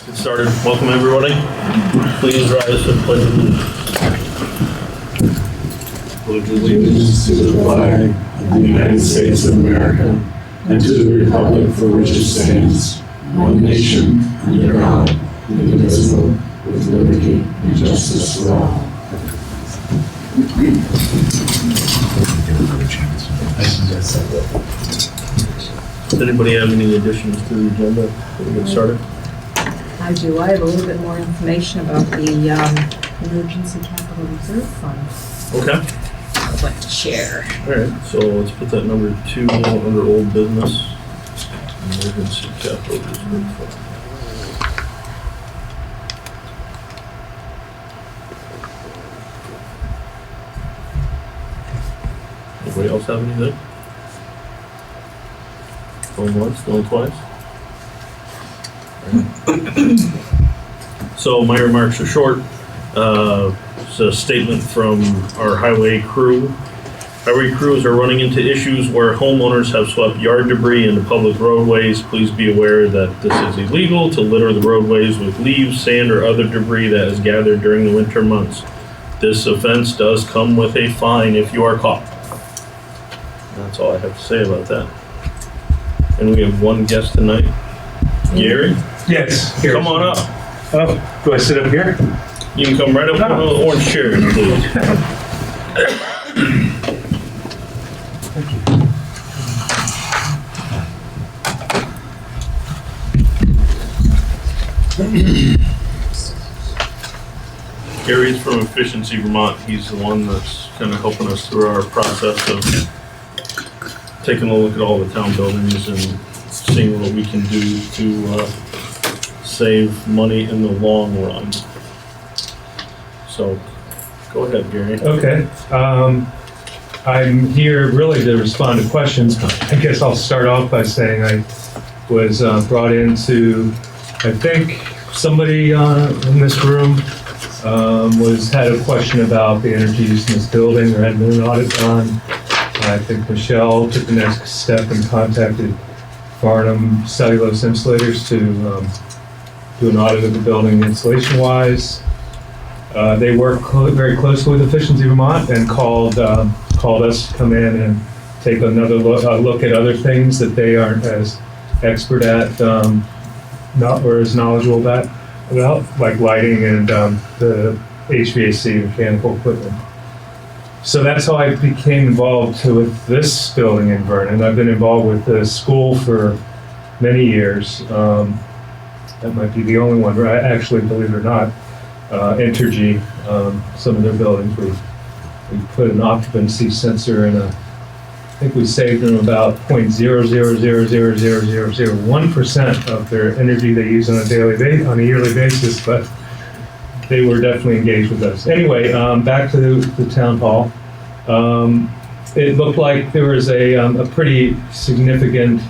Get started. Welcome, everybody. Please rise for the pledge of allegiance. Pledge allegiance to the flag of the United States of America and to the republic for which it stands, one nation, under God, indivisible, with liberty and justice for all. Does anybody have any additions to the agenda before we get started? I do. I have a little bit more information about the Emergency Capital Reserve Fund. Okay. I'd like to share. All right. So let's put that number 2 under old business. Emergency Capital Reserve Fund. Anybody else have anything? Going once, going twice? So my remarks are short. It's a statement from our highway crew. Highway crews are running into issues where homeowners have swept yard debris into public roadways. Please be aware that this is illegal to litter the roadways with leaves, sand, or other debris that is gathered during the winter months. This offense does come with a fine if you are caught. That's all I have to say about that. And we have one guest tonight. Gary? Yes. Here. Come on up. Oh, do I sit up here? You can come right up on the orange chair, please. Gary's from Efficiency Vermont. He's the one that's kind of helping us through our process of taking a look at all the town buildings and seeing what we can do to save money in the long run. So, go ahead, Gary. Okay. I'm here really to respond to questions. I guess I'll start off by saying I was brought into, I think somebody in this room had a question about the energy use in this building. There had been an audit done. I think Michelle took the next step and contacted Farnham Cellulose Insulators to do an audit of the building insulation-wise. They work very closely with Efficiency Vermont and called us to come in and take another look at other things that they aren't as expert at, or as knowledgeable about, like lighting and the HVAC mechanical equipment. So that's how I became involved with this building in Vernon. I've been involved with the school for many years. That might be the only one, but I actually, believe it or not, Entergy, some of their buildings, we put an occupancy sensor in I think we saved them about 0.0000001% of their energy they use on a yearly basis, but they were definitely engaged with us. Anyway, back to the town hall. It looked like there was a pretty significant,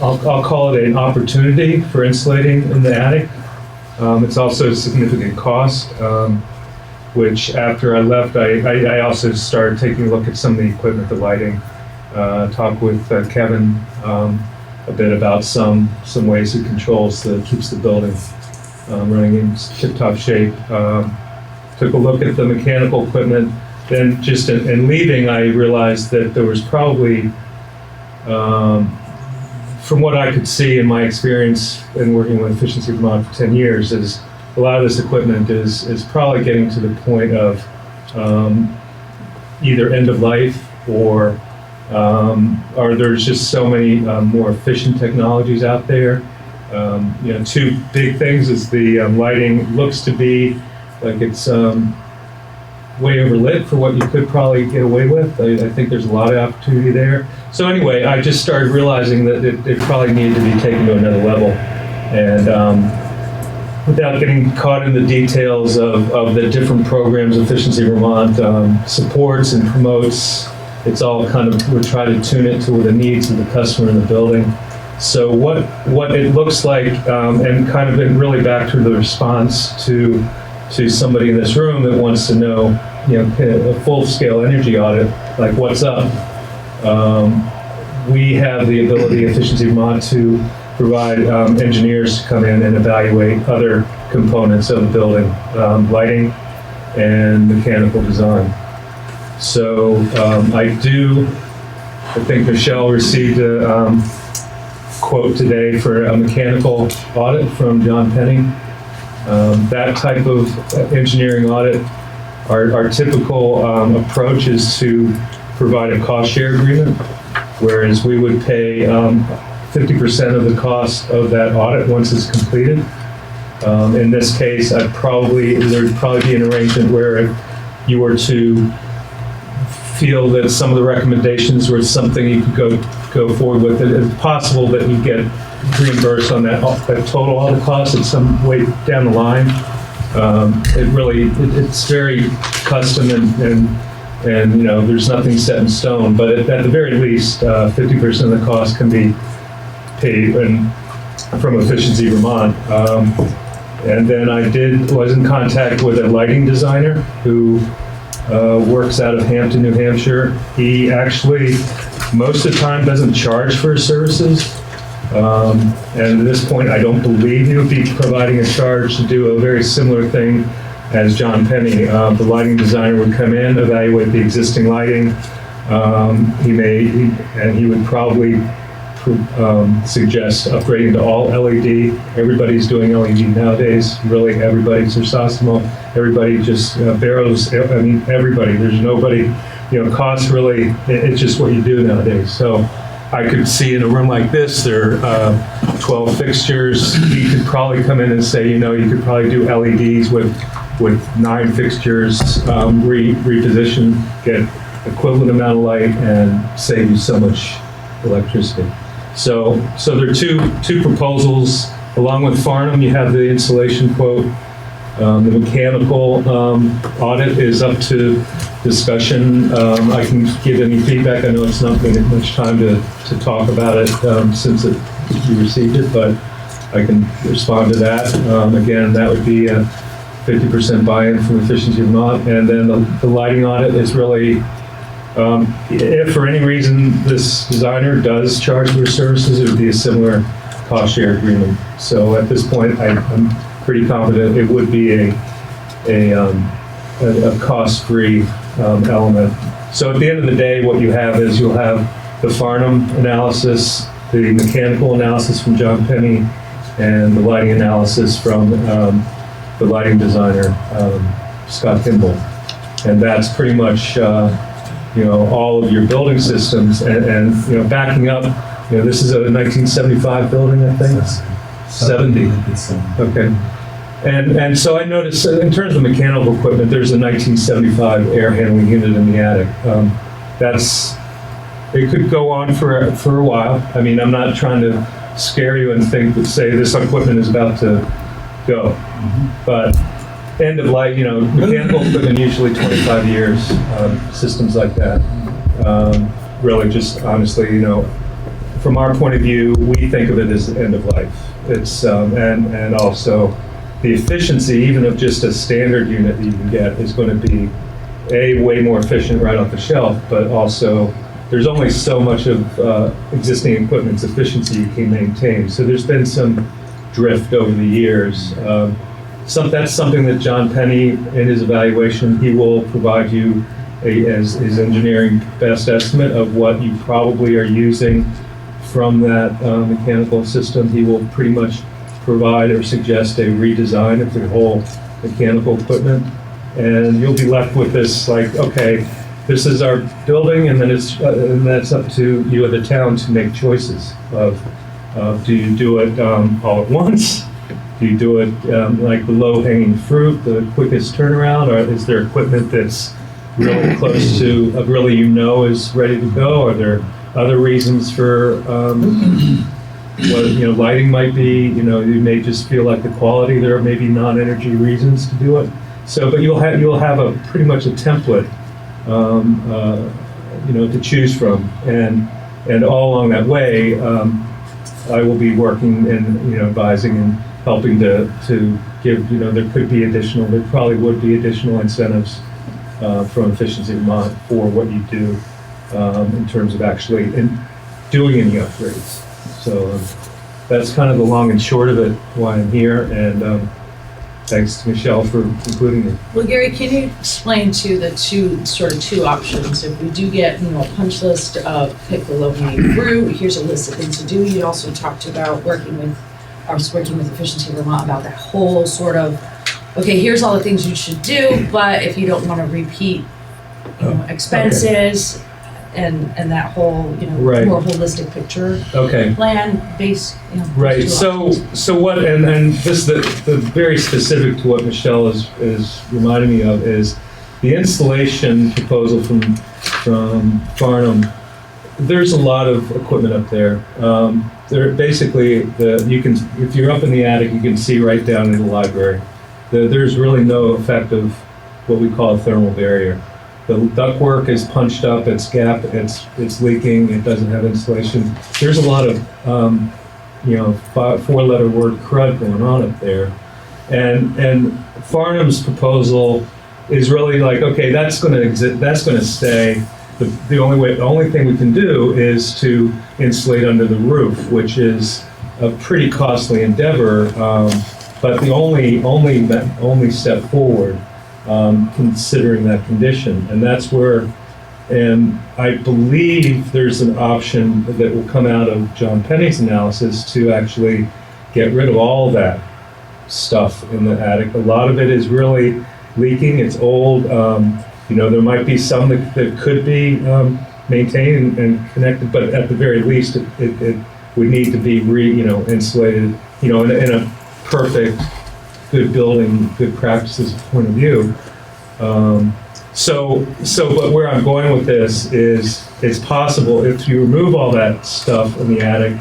I'll call it an opportunity for insulating in the attic. It's also a significant cost, which after I left, I also started taking a look at some of the equipment, the lighting, talk with Kevin a bit about some ways it controls keeps the building running in tip-top shape. Took a look at the mechanical equipment. Then just in leaving, I realized that there was probably, from what I could see in my experience in working with Efficiency Vermont for 10 years, is a lot of this equipment is probably getting to the point of either end of life or there's just so many more efficient technologies out there. Two big things is the lighting looks to be like it's way overlit for what you could probably get away with. I think there's a lot of opportunity there. So anyway, I just started realizing that it probably needed to be taken to another level. And without getting caught in the details of the different programs Efficiency Vermont supports and promotes, it's all kind of, we try to tune it to the needs of the customer in the building. So what it looks like, and kind of been really back to the response to somebody in this room that wants to know, a full-scale energy audit, like what's up. We have the ability, Efficiency Vermont, to provide engineers to come in and evaluate other components of the building, lighting and mechanical design. So I think Michelle received a quote today for a mechanical audit from John Penny. That type of engineering audit, our typical approach is to provide a cost share agreement, whereas we would pay 50% of the cost of that audit once it's completed. In this case, there'd probably be an arrangement where if you were to feel that some of the recommendations were something you could go forward with, it's possible that you get reimbursed on that total audit cost at some way down the line. It's very custom and there's nothing set in stone, but at the very least, 50% of the cost can be paid from Efficiency Vermont. And then I was in contact with a lighting designer who works out of Hampton, New Hampshire. He actually, most of the time, doesn't charge for his services. And at this point, I don't believe he would be providing a charge to do a very similar thing as John Penny. The lighting designer would come in, evaluate the existing lighting. He would probably suggest upgrading to all LED. Everybody's doing LED nowadays. Really, everybody's Chrysostom. Everybody just Barrows. Everybody. There's nobody. Cost really. It's just what you do nowadays. So I could see in a room like this, there are 12 fixtures. He could probably come in and say, you could probably do LEDs with 9 fixtures, reposition, get equivalent amount of light, and save you so much electricity. So there are two proposals. Along with Farnham, you have the installation quote. The mechanical audit is up to discussion. I can give any feedback. I know it's not been much time to talk about it since you received it, but I can respond to that. Again, that would be a 50% buy-in from Efficiency Vermont. And then the lighting audit is really, if for any reason this designer does charge for services, it would be a similar cost share agreement. So at this point, I'm pretty confident it would be a cost-free element. So at the end of the day, what you have is you'll have the Farnham analysis, the mechanical analysis from John Penny, and the lighting analysis from the lighting designer, Scott Kimball. And that's pretty much all of your building systems. And backing up, this is a 1975 building, I think. 70. Okay. And so I noticed in terms of mechanical equipment, there's a 1975 air handling unit in the attic. It could go on for a while. I mean, I'm not trying to scare you and say this equipment is about to go. But end of life, mechanical equipment usually 25 years, systems like that. Really just honestly, from our point of view, we think of it as end of life. It's, and also the efficiency, even of just a standard unit that you can get, is going to be way more efficient right off the shelf, but also there's only so much of existing equipment's efficiency you can maintain. So there's been some drift over the years. That's something that John Penny, in his evaluation, he will provide you as his engineering best estimate of what you probably are using from that mechanical system. He will pretty much provide or suggest a redesign of the whole mechanical equipment. And you'll be left with this, like, okay, this is our building, and then that's up to you at the town to make choices of do you do it all at once? Do you do it like the low-hanging fruit, the quickest turnaround, or is there equipment that's really close to, really is ready to go? Are there other reasons for lighting might be, you may just feel like the quality, there may be non-energy reasons to do it. So, but you'll have a pretty much a template, to choose from, and all along that way, I will be working and advising and helping to give, there probably would be additional incentives from Efficiency Vermont for what you do in terms of actually doing any upgrades. So that's kind of the long and short of it, why I'm here, and thanks to Michelle for including it. Well, Gary, can you explain to the two options? If we do get, a punch list of pick the low-hanging fruit, here's a list of things to do. You also talked about working with Efficiency Vermont about that whole sort of, okay, here's all the things you should do, but if you don't want to repeat expenses and that whole, Right. more holistic picture Okay. plan based, Right. two So options. what? And this the very specific to what Michelle is reminding me of is the installation proposal from Farnham. There's a lot of equipment up there. There basically you can, if you're up in the attic, you can see right down in the library. There's really no effective what we call a thermal barrier. The ductwork is punched up, it's gapped, it's leaking, it doesn't have insulation. There's a lot of, four-letter word crud going on up there. And Farnham's proposal is really like, okay, that's going to exist, that's going to stay. The only thing we can do is to insulate under the roof, which is a pretty costly endeavor, but the only step forward. Considering that condition, and that's where, and I believe there's an option that will come out of John Penny's analysis to actually get rid of all that stuff in the attic. A lot of it is really leaking, it's old, there might be some that could be maintained and connected, but at the very least it would need to be insulated, in a perfect good building, good practices point of view. But where I'm going with this is it's possible if you remove all that stuff in the attic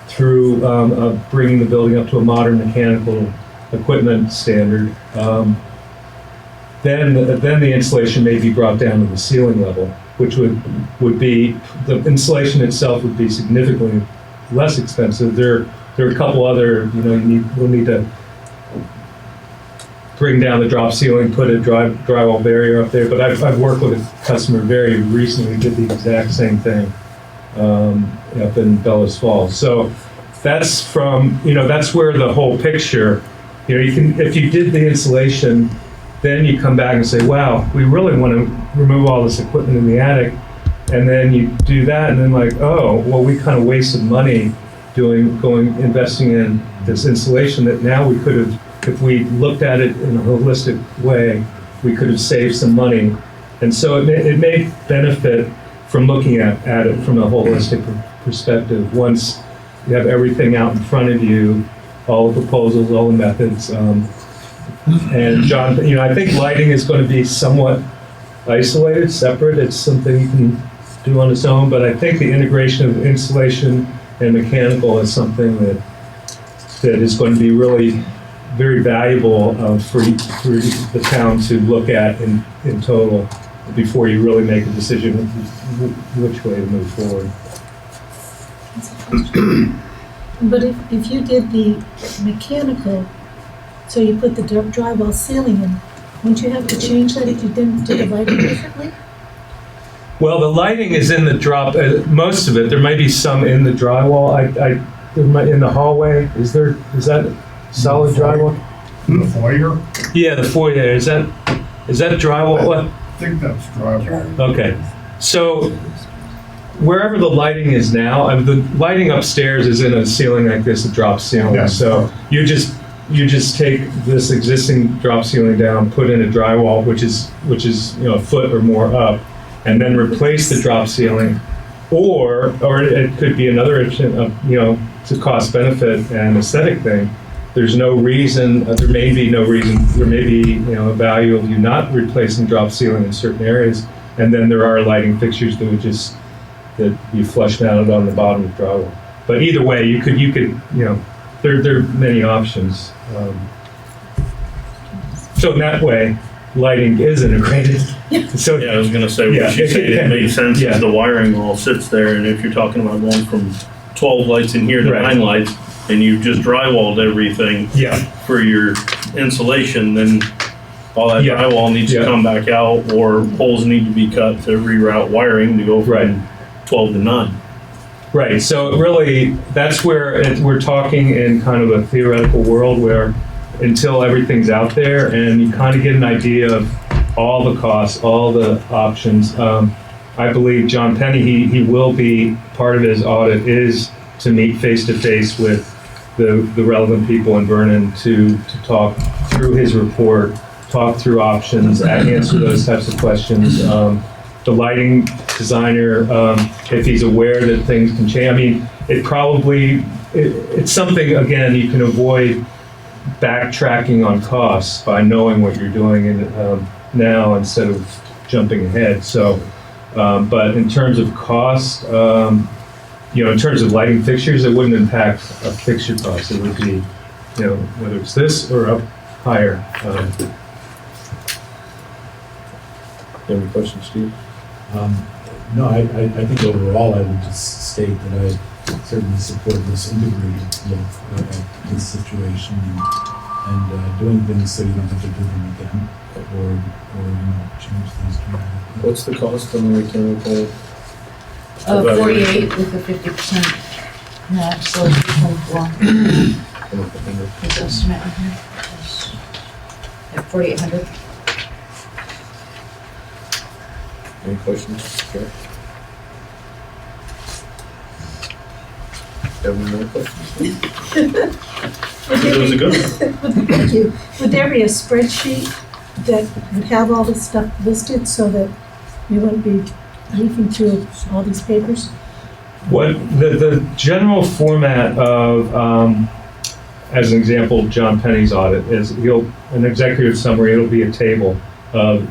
through bringing the building up to a modern mechanical equipment standard, then the insulation may be brought down to the ceiling level, which would be, the insulation itself would be significantly less expensive. There are a couple other, we'll need to bring down the drop ceiling, put a drywall barrier up there, but I've worked with a customer very recently who did the exact same thing up in Bellows Falls. So that's that's where the whole picture, you can, if you did the insulation, then you come back and say, wow, we really want to remove all this equipment in the attic, and then you do that, and then oh, well, we kind of wasted money investing in this insulation that now we could have, if we looked at it in a holistic way, we could have saved some money. And so it may benefit from looking at it from a holistic perspective. Once you have everything out in front of you, all the proposals, all the methods. And John, I think lighting is going to be somewhat isolated, separate. It's something you can do on its own, but I think the integration of insulation and mechanical is something that is going to be really very valuable for the town to look at in total before you really make a decision which way to move forward. But if you did the mechanical, so you put the drywall ceiling in, wouldn't you have to change that if you didn't do the lighting differently? Well, the lighting is in the drop, most of it. There might be some in the drywall. In the hallway, is that solid drywall? The foyer? Yeah, the foyer. Is that drywall? I think that's drywall. Okay. So wherever the lighting is now, the lighting upstairs is in a ceiling like this, a drop ceiling. Yeah. So you just take this existing drop ceiling down, put in a drywall, which is a foot or more up, and then replace the drop ceiling. Or it could be another option of, it's a cost benefit and aesthetic thing. There's no reason, there may be a value of you not replacing drop ceiling in certain areas, and then there are lighting fixtures that you flush mounted on the bottom of drywall. But either way, you could, there are many options. So in that way, lighting is integrated. So Yeah, I was gonna say, Yeah, what she said, it makes sense, Yeah. is the wiring all sits there, and if you're talking about going from 12 lights in here to Right. 9 lights, and you've just drywalled everything yeah, for your insulation, then all that Yeah. drywall needs Yeah. to come back out, or holes need to be cut to reroute wiring to go Right. from 12 to 9. Right, so really, that's where we're talking in kind of a theoretical world where until everything's out there and you kind of get an idea of all the costs, all the options. I believe John Penny, he will be, part of his audit is to meet face-to-face with the relevant people in Vernon to talk through his report, talk through options, answer those types of questions. The lighting designer, if he's aware that things can change, I mean, it's something, again, you can avoid backtracking on costs by knowing what you're doing now instead of jumping ahead. So, but in terms of cost, in terms of lighting fixtures, it wouldn't impact a fixture cost. It would be, whether it's this or up higher. Any questions, Steve? No, I think overall I would just state that I certainly support this integrated look at this situation and doing things so you don't have to do them again or change things dramatically. What's the cost on the mechanical? 48 with a 50%. No, so it's 24. His estimate in here. At 4,800. Any questions? Sure. Have any more questions? That was a good one. Thank you. Would there be a spreadsheet that would have all this stuff listed so that you wouldn't be leafing through all these papers? What the general format of, as an example, John Penny's audit is an executive summary. It'll be a table of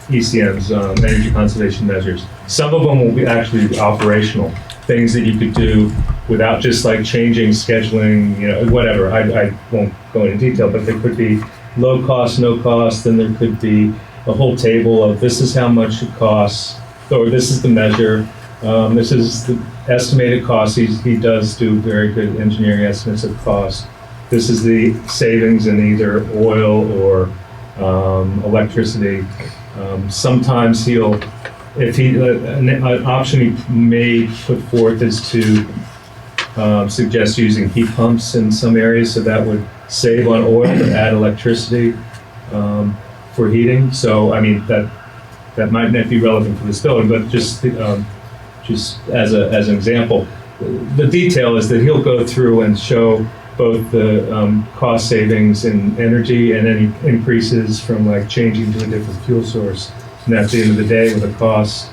ECM's energy conservation measures. Some of them will be actually operational things that you could do without just like changing scheduling, whatever. I won't go into detail, but there could be low cost, no cost, then there could be a whole table of this is how much it costs, or this is the measure, this is the estimated cost. He does do very good engineering estimates of cost. This is the savings in either oil or electricity. Sometimes an option he may put forth is to suggest using heat pumps in some areas, so that would save on oil but add electricity for heating. So, I mean, that might not be relevant for this building, but just as an example, the detail is that he'll go through and show both the cost savings in energy and any increases from like changing to a different fuel source. And at the end of the day, with a cost,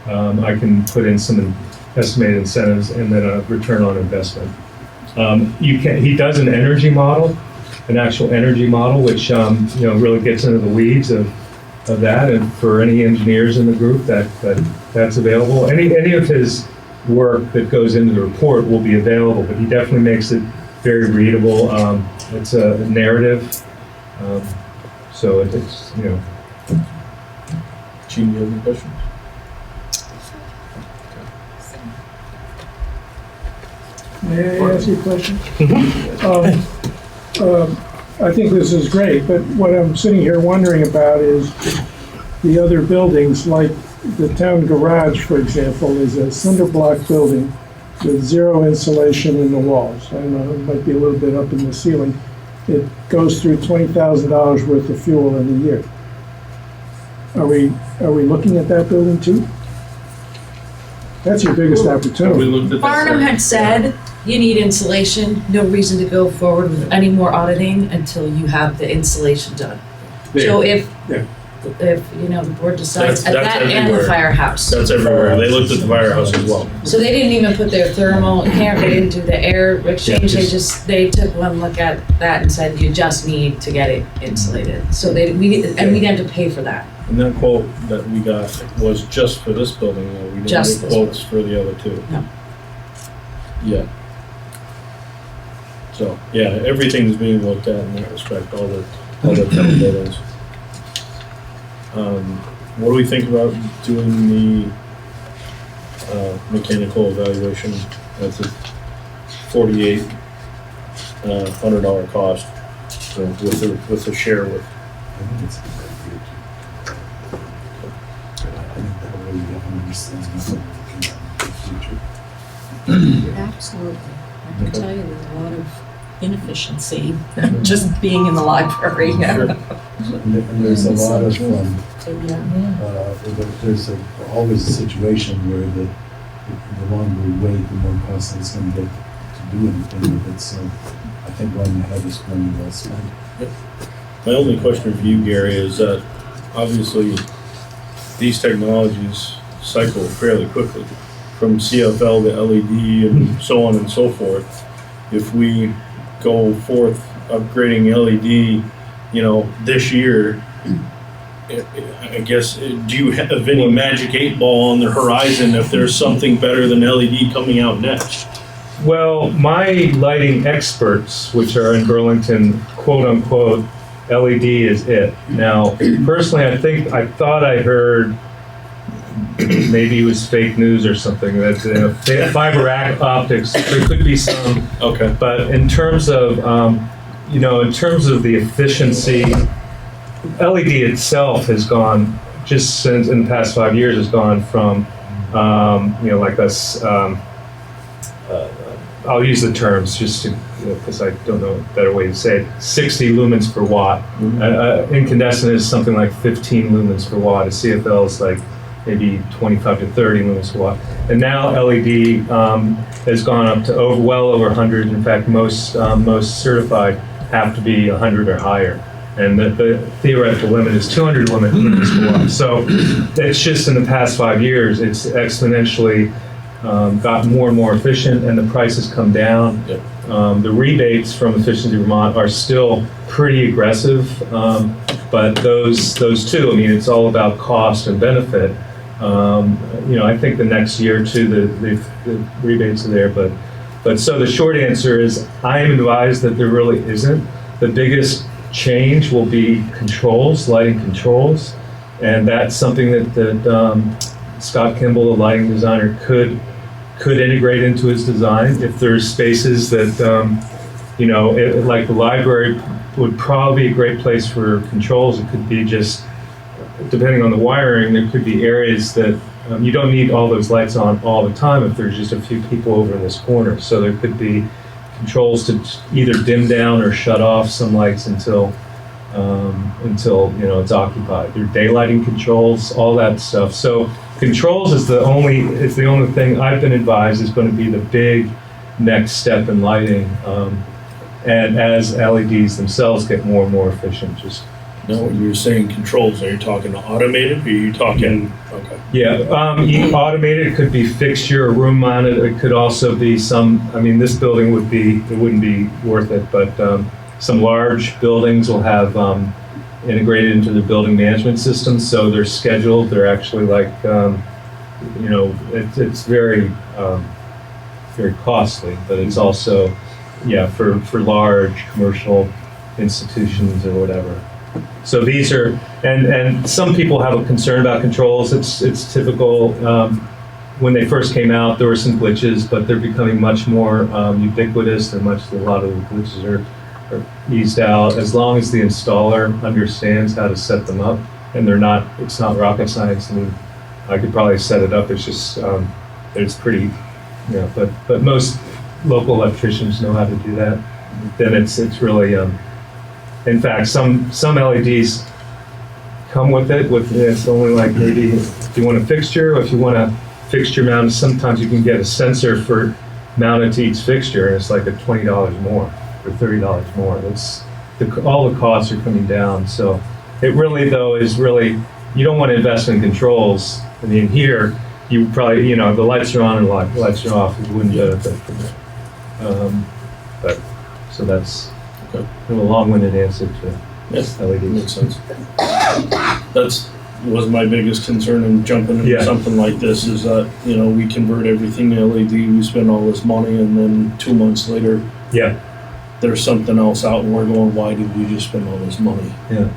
I can put in some estimated incentives and then a return on investment. He does an energy model, an actual energy model, which really gets into the weeds of that. And for any engineers in the group, that's available. Any of his work that goes into the report will be available, but he definitely makes it very readable. It's a narrative, so it's Gene, you have any questions? May I ask you a question? I think this is great, but what I'm sitting here wondering about is the other buildings, like the town garage, for example, is a cinder block building with zero insulation in the walls. I don't know, it might be a little bit up in the ceiling. It goes through $20,000 worth of fuel in a year. Are we looking at that building too? That's your biggest Have we opportunity. looked at that? Farnham had said you need insulation, no reason to go forward with any more auditing until you have the insulation done. So if the board decides at That's that and the everywhere. firehouse. That's everywhere. They looked at the firehouse as well. So they didn't even put their thermal, they didn't do the air exchange, they took one look at that and said, you just need to get it insulated. So we had to pay for that. And that quote that we got was just for this building, though. We didn't Just get this quotes for the other two. No. Yeah. So, yeah, everything's being looked at in that respect, all the town buildings. What do we think about doing the mechanical evaluation at the $4,800 cost with the share with? I think it's a good idea too. I think that way you have an understanding of what we're looking at in the future. Absolutely. I can tell you there's a lot of inefficiency just being in the library. And there's a lot of, Yeah. there's always a situation where the longer we wait, the more costly it's going to get to do anything with it. So I think running ahead is money well spent. My only question for you, Gary, is that obviously these technologies cycle fairly quickly, from CFL to LED and so on and so forth. If we go forth upgrading LED, this year, I guess, do you have any magic 8-ball on the horizon if there's something better than LED coming out next? Well, my lighting experts, which are in Burlington, quote unquote, LED is it. Now, personally, I thought I heard, maybe it was fake news or something, that fiber optics, there could be some. Okay. But in terms of, in terms of the efficiency, LED itself has gone, just since in the past 5 years, has gone from, like us, I'll use the terms just to, because I don't know a better way to say it, 60 lumens per watt. Incandescent is something like 15 lumens per watt. A CFL is like maybe 25 to 30 lumens per watt. And now LED has gone up to well over 100. In fact, most certified have to be 100 or higher. And the theoretical limit is 200 lumens per watt. So it's just in the past 5 years, it's exponentially got more and more efficient, and the prices come down. Yep. The rebates from Efficiency Vermont are still pretty aggressive, but those two, it's all about cost and benefit. I think the next year or two, the rebates are there, but so the short answer is I am advised that there really isn't. The biggest change will be controls, lighting controls, and that's something that Scott Kimball, the lighting designer, could integrate into his design. If there's spaces that, like the library would probably be a great place for controls. It could be just, depending on the wiring, there could be areas that you don't need all those lights on all the time if there's just a few people over in this corner. So there could be controls to either dim down or shut off some lights until it's occupied. There are daylighting controls, all that stuff. So controls is the only thing I've been advised is going to be the big next step in lighting. And as LEDs themselves get more and more efficient, No, you're saying controls. Are you talking automated, or are you talking? Okay. Yeah, automated. It could be fixture or room mounted. It could also be some. This building wouldn't be worth it, but some large buildings will have integrated into the building management system, so they're scheduled. They're actually like, it's very, very costly, but it's also, for large commercial institutions or whatever. So these are, and some people have a concern about controls. It's typical. When they first came out, there were some glitches, but they're becoming much more ubiquitous. A lot of the glitches are eased out as long as the installer understands how to set them up, and it's not rocket science. I could probably set it up. It's just it's pretty, but most local electricians know how to do that. Then it's really in fact, some LEDs come with it. It's only like maybe if you want a fixture, or if you want a fixture mounted, sometimes you can get a sensor for mounted to each fixture, and it's like $20 more or $30 more. All the costs are coming down. So it really, though, is really, you don't want to invest in controls. Here, you probably, the lights are on and the lights are off. You wouldn't benefit from it. So that's a long-winded answer to Yes, LEDs. makes sense. Was my biggest concern in jumping into something like this is that, we convert everything to LED, we spend all this money, and then 2 months later, there's something else out, and we're going, why did we just spend all this money? Yeah.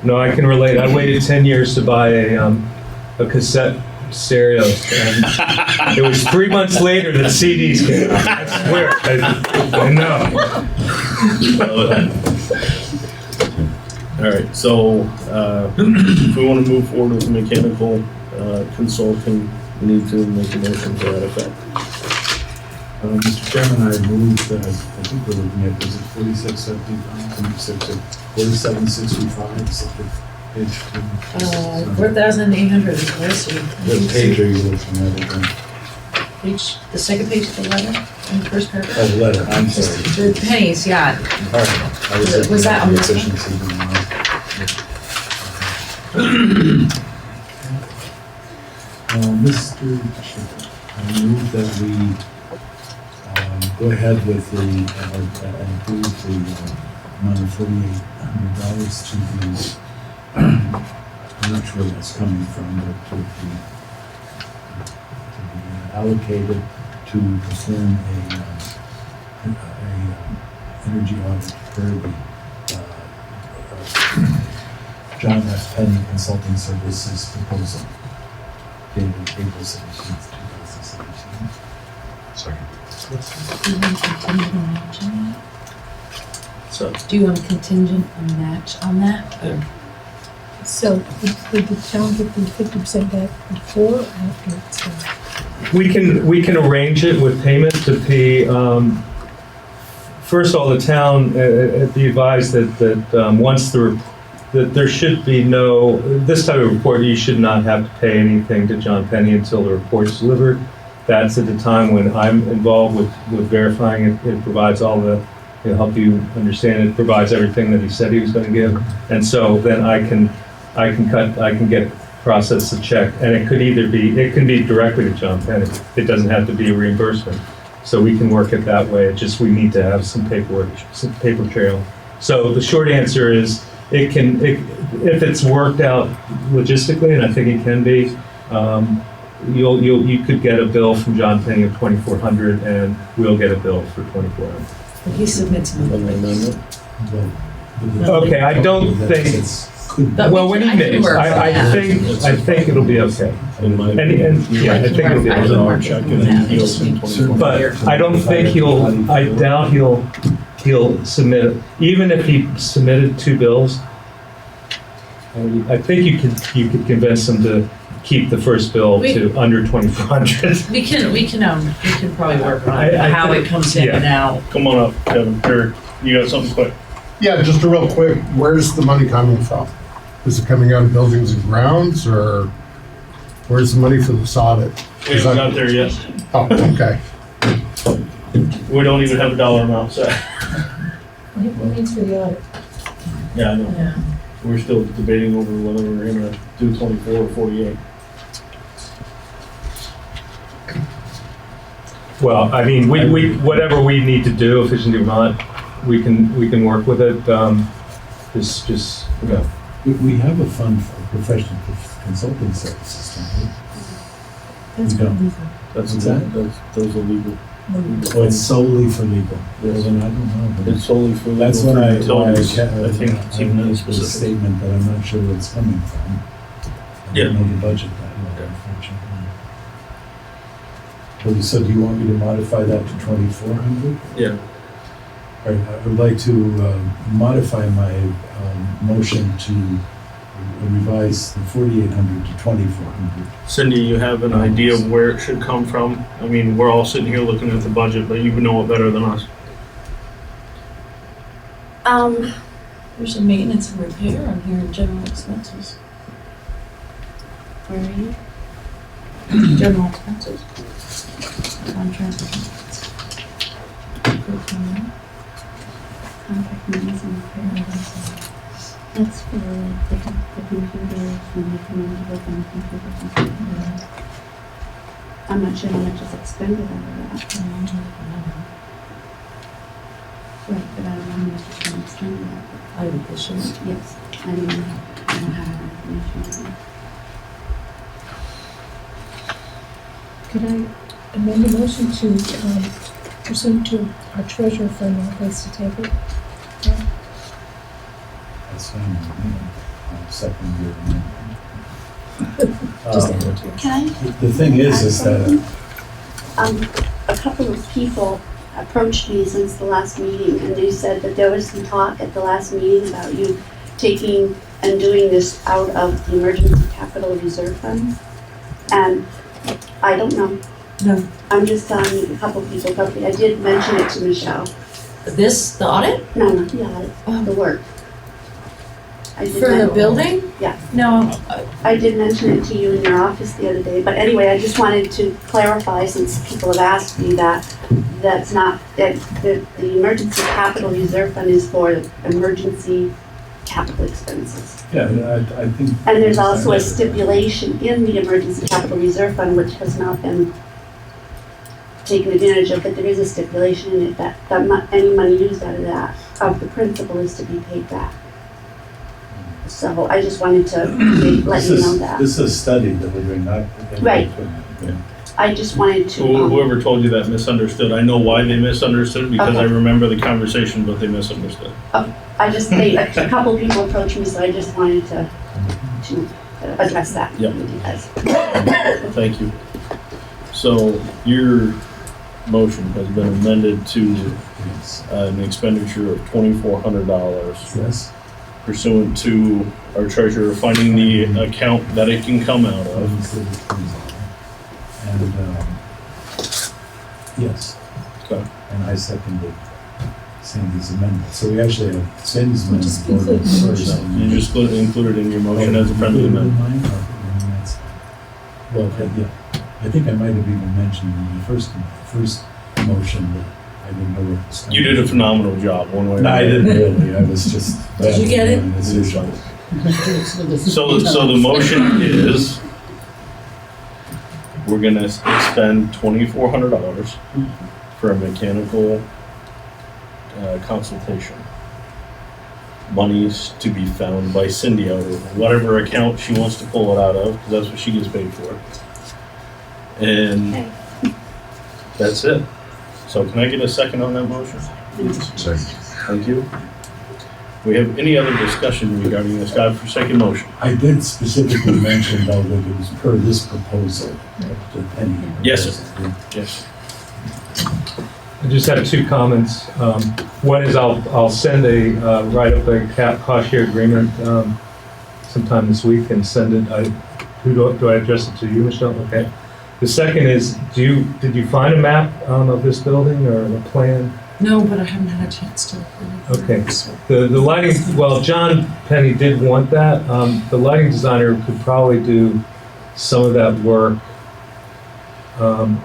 No, I can relate. I waited 10 years to buy a cassette stereo, and it was 3 months later that CDs came out. I swear. I know. All right, so if we want to move forward with mechanical consulting, we need to make a motion to that effect. Mr. Chairman, I move that, I think we're looking at, is it 4765, is it the page? 4,800 is what I see. What page are you looking at again? Page, the second page of the letter, in the first paragraph. Oh, the letter, I'm sorry. The pennies, yeah. All right. I Was looking that at on the this one? efficiency Mr. Chair, I move that we go ahead with the, and approve the amount of $4,800 to the, I'm not sure where that's coming from, but to be allocated to perform a energy audit per the John F. Penny Consulting Services proposal dated April 17th, 2017. Second. Do you want a contingent on matching that? So, Do you want a contingent on match on that? Or So would the town get the 50% back before or after it's done? We can arrange it with payment to be, first of all, the town, be advised that once that there should be this type of report, you should not have to pay anything to John Penny until the report's delivered. That's at the time when I'm involved with verifying it. It provides all the, help you understand it, provides everything that he said he was gonna give. And so then I can process the check, and it can be directly to John Penny. It doesn't have to be a reimbursement. So we can work it that way. It's just we need to have some paperwork, some paper trail. So the short answer is if it's worked out logistically, and I think it can be, you could get a bill from John Penny of $2,400, and we'll get a bill for $2,400. he submits an amendment. Okay, I don't think. But Well, when he I can makes, work on I that. think it'll be okay. And yeah, I think it'll be I can okay. work on that. I just need to- But I don't think I doubt he'll submit, even if he submitted 2 bills, I think you could convince him to keep the first bill to under $2,400. We can probably work on I how think- it comes in yeah. and out. come on up, Kevin, or you got something quick? Yeah, just a real quick, where's the money coming from? Is it coming out of buildings and grounds, or where's the money for this audit? We haven't got there yet. Oh, okay. We don't even have a dollar amount set. What needs for the audit? Yeah, I know. Yeah. We're still debating over whether we're gonna do 24 or 48. Well, I mean, we whatever we need to do, efficiency or not, we can work with it. Just We have a fund for professional consulting services, don't we? That's We don't. what legal. That's What's that? Those are legal. Oh, it's solely for legal. Well, then I don't know. but It's solely for legal. That's for what I utilities. I I think it's even that made the specific. statement, but I'm not sure where it's coming from. I Yeah. don't know the budget that well, unfortunately. So do you want me to modify that to 2,400? Yeah. I would like to modify my motion to revise the 4,800 to 2,400. Cindy, you have an idea of where it should come from? I mean, we're all sitting here looking at the budget, but you know it better than us. There's a maintenance and repair on here in general expenses. Where are you? General expenses. Contract. Contract meetings and repairs. That's for like the computers when they come in to work on the computers and stuff like that. I'm not sure how much is expended out of that. Right, but I don't know how much is being expended out of I would assume. that. Yes, I don't have that information. Could I amend the motion to pursuant to our treasurer finding a place to take it? That's fine. Second year amendment. Just Um, add it to it. Can I The thing is that, a couple of people approached me since the last meeting, and they said that there was some talk at the last meeting about you taking and doing this out of the emergency capital reserve fund. And I don't know. No. I'm just telling you, a couple people told me, I did mention it to Michelle. The audit? No, not the audit, the work. I did For the men- building? Yeah. No, I did mention it to you in your office the other day, but anyway, I just wanted to clarify, since people have asked me that, that's not, that the emergency capital reserve fund is for emergency capital expenses. Yeah, I think. And there's also a stipulation in the emergency capital reserve fund, which has not been taken advantage of, but there is a stipulation in it that any money used out of that, of the principal, is to be paid back. So I just wanted to let you know that. This is a study that we're doing, not. Right. Yeah. I just wanted to, Whoever told you that misunderstood. I know why they misunderstood, because I Okay. remember the conversation, but they misunderstood. I just, a couple people approached me, so I just wanted to address that Yep. with you guys. Thank you. So your motion has been amended to Yes. an expenditure of $2,400 Yes. pursuant to our treasurer finding the account that it can come out of. And, yes. Okay. And I seconded Sandy's amendment. So we actually have Sandy's amendment. Just include the first, So and you then- just included in your motion as a friendly amendment. Mine, or- I mean, that's- Well, yeah, I think I might have even mentioned in the first motion that I didn't know what was coming. You did a phenomenal job, one way or No, I another. didn't really, I was just. Did you get it? As usual. So the motion is, we're gonna expend $2,400 for a mechanical consultation. Monies to be found by Cindy out of whatever account she wants to pull it out of, because that's what she gets paid for. And that's it. So can I get a second on that motion? Thank you. We have any other discussion regarding this godforsaken motion? I did specifically mention though that it was per this proposal, the penny. Yes, sir. Yes. I just have two comments. One is I'll send write up a cost share agreement sometime this week and send it. Do I address it to you, Michelle? Okay. The second is, did you find a map of this building or a plan? no, but I haven't had a chance to. Okay. The lighting, well, John Penny did want that. The lighting designer could probably do some of that work.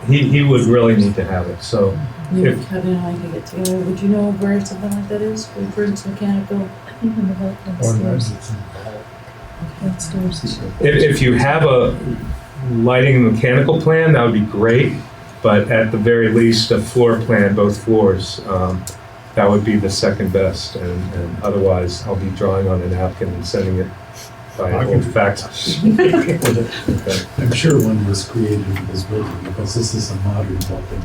He would really need to have it, so. Maybe If- Kevin and I could get together. Would you know where something like that is? For instance, mechanical? I think on the vault downstairs. Downstairs. If you have a lighting and mechanical plan, that would be great, but at the very least, a floor plan, both floors, that would be the second best, and otherwise, I'll be drawing on a napkin and sending it by I can old do fax. Okay. I'm sure one was created in this building because this is a modern building,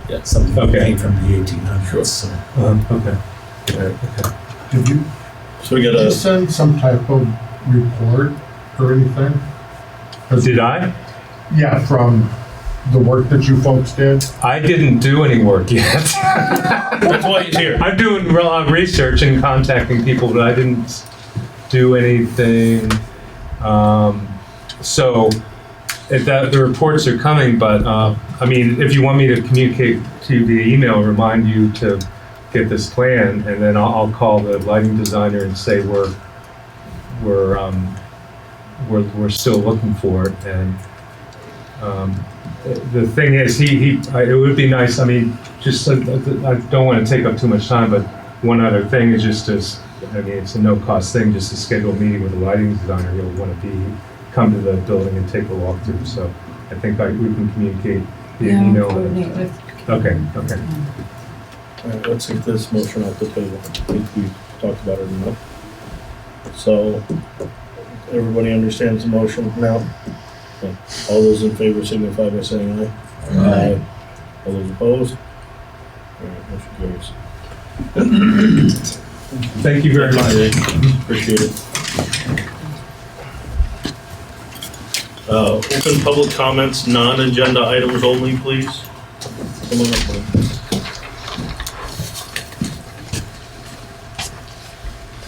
Yeah. not something that Okay. came from the 1800s. So. Okay. All right, okay. Did you So we got a, send some type of report or anything? 'Cause- Did I? Yeah, from the work that you folks did? I didn't do any work yet. that's why he's here. I'm doing research and contacting people, but I didn't do anything. So the reports are coming, but I mean, if you want me to communicate to you via email, remind you to get this plan, and then I'll call the lighting designer and say we're still looking for it. And the thing is, it would be nice. I mean, just I don't want to take up too much time, but one other thing is just to, I mean, it's a no-cost thing, just to schedule a meeting with the lighting designer. He'll want to come to the building and take a walkthrough. So I think we can communicate via Yeah, email. coordinate with. Okay. All right, let's get this motion off the table. I think we've talked about it enough. So, everybody understands the motion now? Okay. All those in favor signify by saying aye. Aye. All those opposed? All right, motion carries. Thank you very much. Appreciate it. Open public comments, non-agenda items only, please. Come on up, please.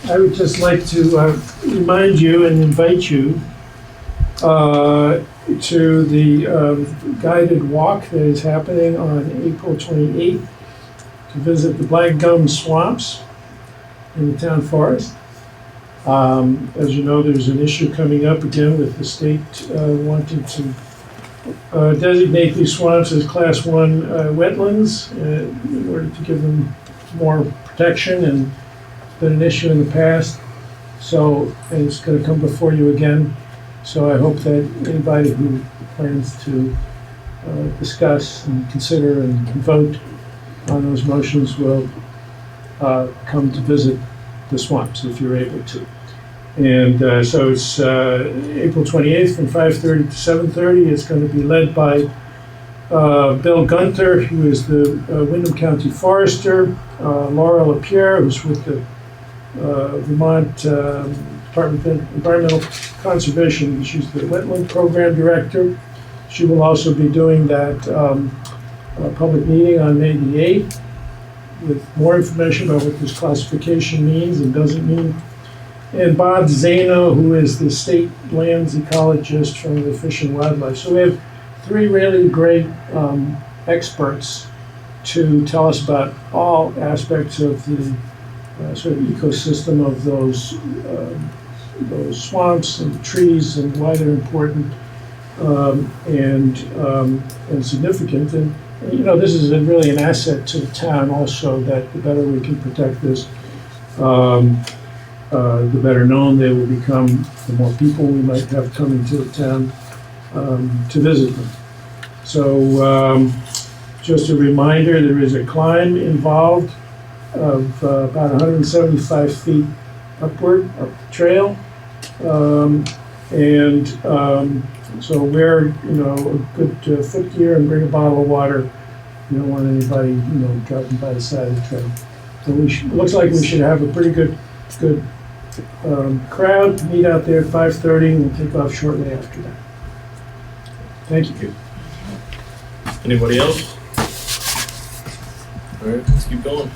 I would just like to remind you and invite you, to the guided walk that is happening on April 28th to visit the black gum swamps in the town forest. As you know, there's an issue coming up again with the state wanting to designate these swamps as Class 1 wetlands in order to give them more protection, and it's been an issue in the past. So, and it's going to come before you again. So I hope that anybody who plans to discuss and consider and vote on those motions will come to visit the swamps if you're able to. And so it's April 28th from 5:30 to 7:30. It's going to be led by Bill Gunter, who is the Windham County Forester, Laura LaPierre, who's with the Vermont Department of Environmental Conservation. She's the Wetland Program Director. She will also be doing that public meeting on May the 8th with more information about what this classification means and doesn't mean. And Bob Zano, who is the state lands ecologist from the Fish and Wildlife. So we have three really great experts to tell us about all aspects of the sort of ecosystem of those swamps and trees and why they're important and significant. And you know, this is really an asset to the town also, that the better we can protect this, the better known they will become, the more people we might have coming to the town to visit them. So just a reminder, there is a climb involved of about 175 feet upward up the trail. So wear, you know, a good foot gear and bring a bottle of water. You don't want anybody, you know, dropping by the side of the trail. So it looks like we should have a pretty good crowd. Meet out there at 5:30 and we'll take off shortly after that. Thank you. Anybody else? All right, let's keep going.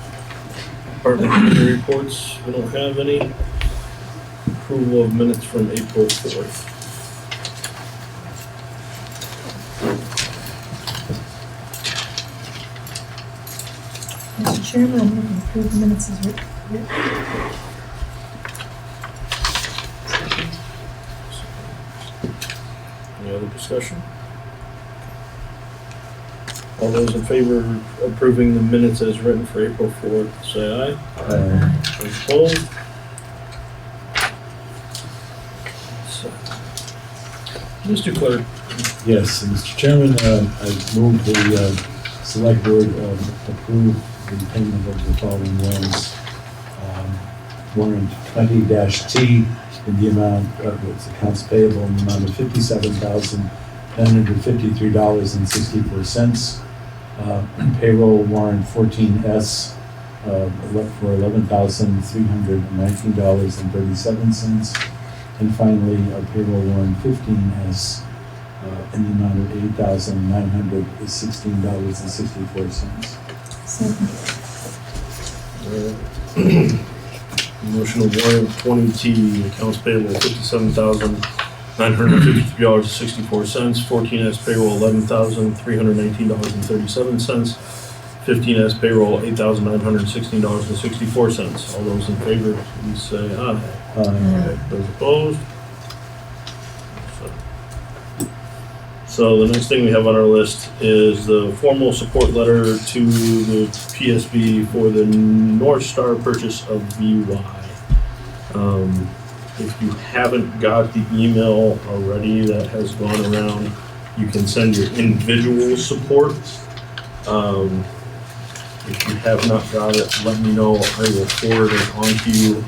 Department committee reports, we don't have any. Approval of minutes from April 4th. Mr. Chairman, I'm going to approve the minutes as written. Any other discussion? All those in favor of approving the minutes as written for April 4th, say aye. Aye. Those opposed? So, Mr. Clerk, Yes, Mr. Chairman, I move the Select Board approve the payment of the following warrants. Warrant 20-T in the amount of its accounts payable in the amount of $57,953.64. Payroll warrant 14S for $11,319.37. And finally, payroll warrant 15S in the amount of $8,916.64. Second. motion of warrant 20T, accounts payable $57,953.64, 14S payroll $11,319.37, 15S payroll $8,916.64. All those in favor, please say aye. Aye. Those opposed? So the next thing we have on our list is the formal support letter to the PSB for the Northstar purchase of VY. If you haven't got the email already that has gone around, you can send your individual support. If you have not got it, let me know. I will forward it on to you.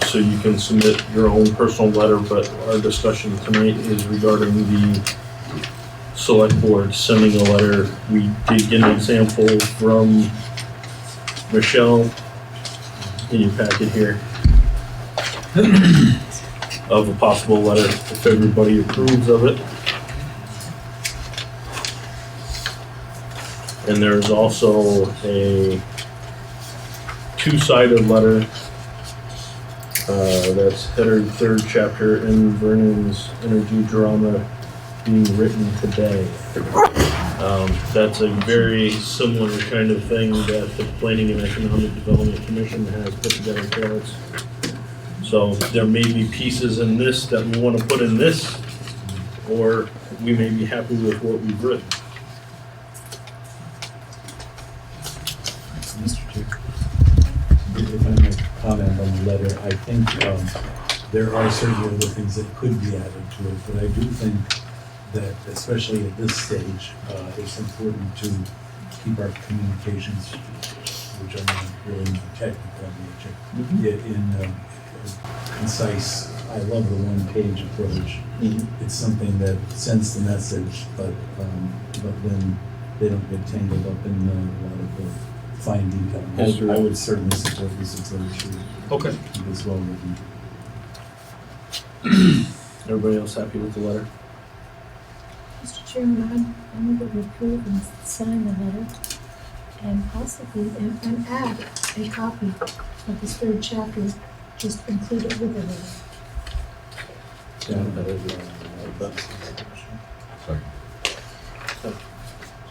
So you can submit your own personal letter, but our discussion tonight is regarding the select board sending a letter. We did get an example from Michelle in your packet here of a possible letter if everybody approves of it. And there's also a two-sided letter that's header third chapter in Vernon's energy drama being written today. That's a very similar kind of thing that the Planning and Economic Development Commission has put together for us. So there may be pieces in this that we want to put in this, or we may be happy with what we've written. Mr. Chair. If I might comment on the letter, I think there are certainly other things that could be added to it, but I do think that, especially at this stage, it's important to keep our communications, which are not really technical in nature, in concise. I love the one-page approach. It's something that sends the message, but then they don't get tangled up in a lot of the fine detail. I would certainly support this approach too. Okay. As well written. Everybody else happy with the letter? Mr. Chairman, I move that we approve and sign the letter and possibly, and add a copy of this third chapter, just include it with the letter.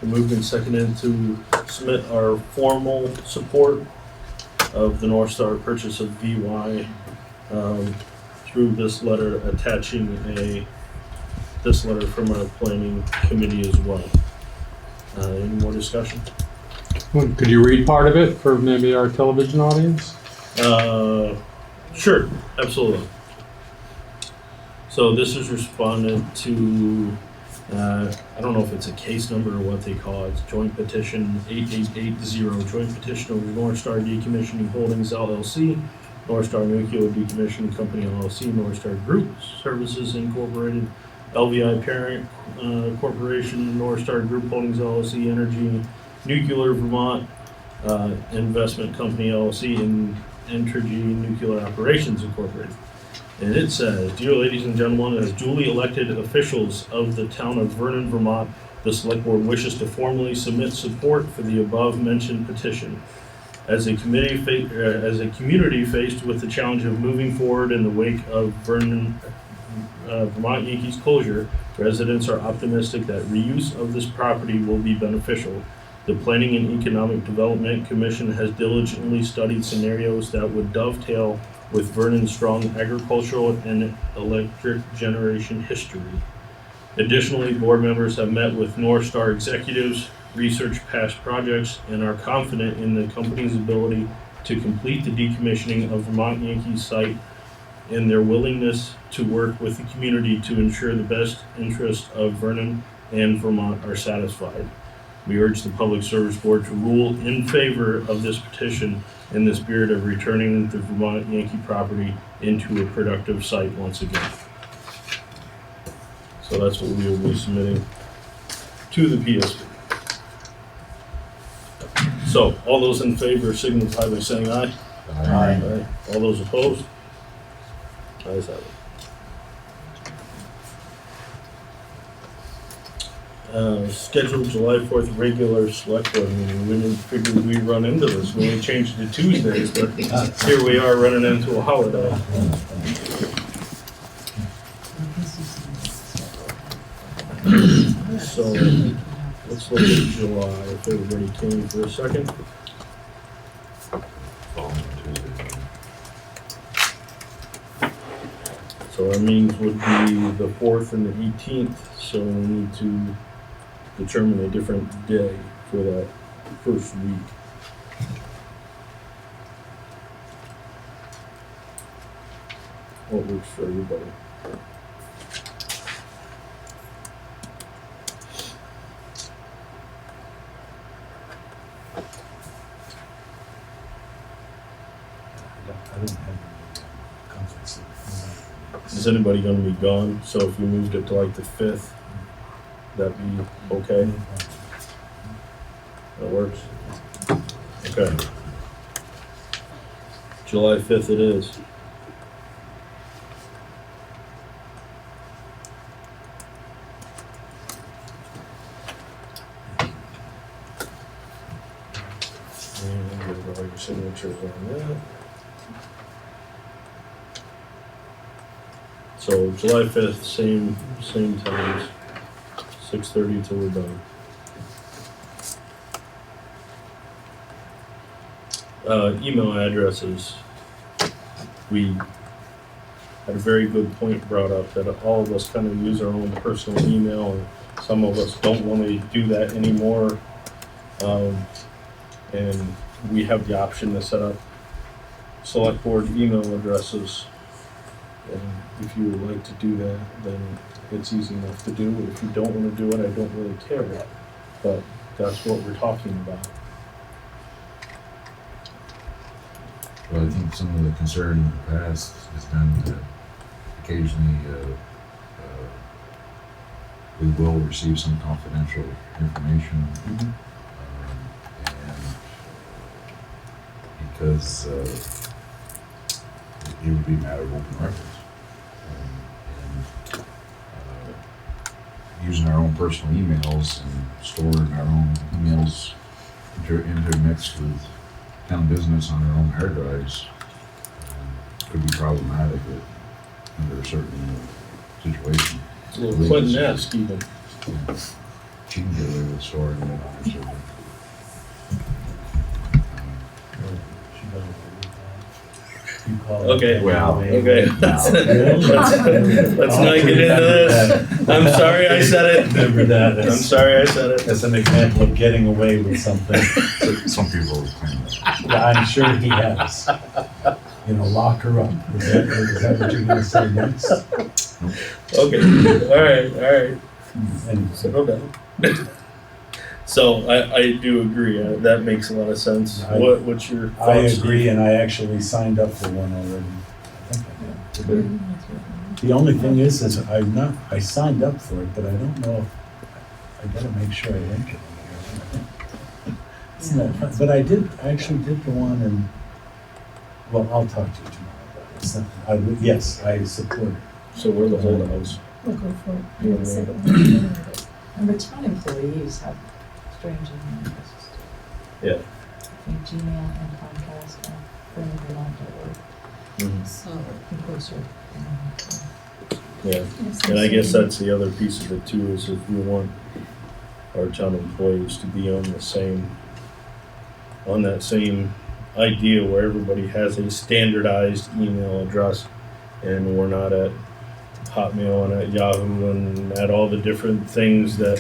So moved and seconded to submit our formal support of the Northstar purchase of VY through this letter, attaching this letter from our planning committee as well. Any more discussion? Well, could you read part of it for maybe our television audience? Sure, absolutely. So this is responded to, I don't know if it's a case number or what they call it, it's joint petition 8880, joint petition of Northstar Decommissioning Holdings LLC, Northstar Nuclear Decommissioning Company LLC, Northstar Group Services Incorporated, LVI Parent Corporation, Northstar Group Holdings LLC, Energy, Nuclear Vermont Investment Company LLC, and Entergy Nuclear Operations Incorporated. And it says, "Dear ladies and gentlemen, as duly elected officials of the town of Vernon, Vermont, the Select Board wishes to formally submit support for the above-mentioned petition. As a community faced with the challenge of moving forward in the wake of Vernon, Vermont Yankees closure, residents are optimistic that reuse of this property will be beneficial. The Planning and Economic Development Commission has diligently studied scenarios that would dovetail with Vernon's strong agricultural and electric generation history. Additionally, board members have met with Northstar executives, researched past projects, and are confident in the company's ability to complete the decommissioning of Vermont Yankees site and their willingness to work with the community to ensure the best interests of Vernon and Vermont are satisfied. We urge the Public Service Board to rule in favor of this petition in the spirit of returning the Vermont Yankee property into a productive site once again." So that's what we will be submitting to the PSB. So all those in favor signify by saying aye. Aye. All those opposed? Ayes have it. Scheduled July 4th regular select board meeting. We didn't figure we'd run into this. We only changed it to Tuesdays, but here we are running into a holiday. So let's look at July, if everybody came for a second. So our meetings would be the 4th and the 18th, so we need to determine a different day for that first week. What works for everybody? I don't have any conflicts. Is anybody gonna be gone? So if we moved it to like the 5th, that'd be okay? That works? Okay. July 5th it is. And get all your signatures on that. So July 5th, same times. 6:30 till we're done. Email addresses. We had a very good point brought up that all of us kind of use our own personal email, and some of us don't want to do that anymore. And we have the option to set up select board email addresses. And if you would like to do that, then it's easy enough to do. If you don't want to do it, I don't really care. But that's what we're talking about. Well, I think some of the concern in the past has been that occasionally we will receive some confidential information. And because it would be a matter of open records. Using our own personal emails and storing our own emails intermixed with town business on our own hard drives could be problematic under a certain situation. A little Clinton-esque even. She can get away with storing it on her server. Okay. Well, Okay. Let's not get into this. I'm sorry I said it. Remember that. I'm sorry I said it. As an example of getting away with something. Some people claim that. Yeah, I'm sure he has. Lock her up. Is that what you're gonna say next? Okay. All right. And Settle down. So I do agree. That makes a lot of sense. I- What's your thoughts? I Steve? agree, and I actually signed up for one already. I think I did. The only thing is I signed up for it, but I don't know if, I gotta make sure I link it in here. Isn't that fun? But I actually did go on and, well, I'll talk to you tomorrow about it. It's not, yes, I support it. So we're the holdouts. We'll go for it. Yeah, I'll say right. it. Remember, town employees have strange email addresses. Yeah. I think Gmail and Comcast and Vermont.org. So, I think those are, Yeah. And I guess that's the other piece of it too, is if we want our town employees to be on that same idea where everybody has a standardized email address and we're not at Hotmail and at Yahoo and at all the different things that,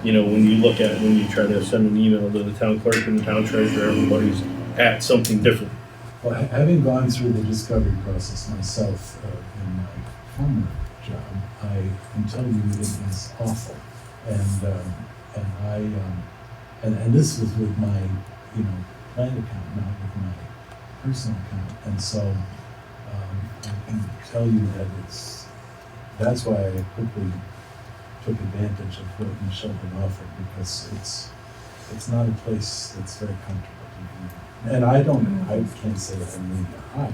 when you try to send an email to the town clerk and the town treasurer, everybody's at something different. Well, having gone through the discovery process myself in my former job, I can tell you it is awful. And this was with my, plan account, not with my personal account. And so I can tell you that that's why I quickly took advantage of what Michelle had offered, because it's not a place that's very comfortable to be in. And I can't say that I'm really high.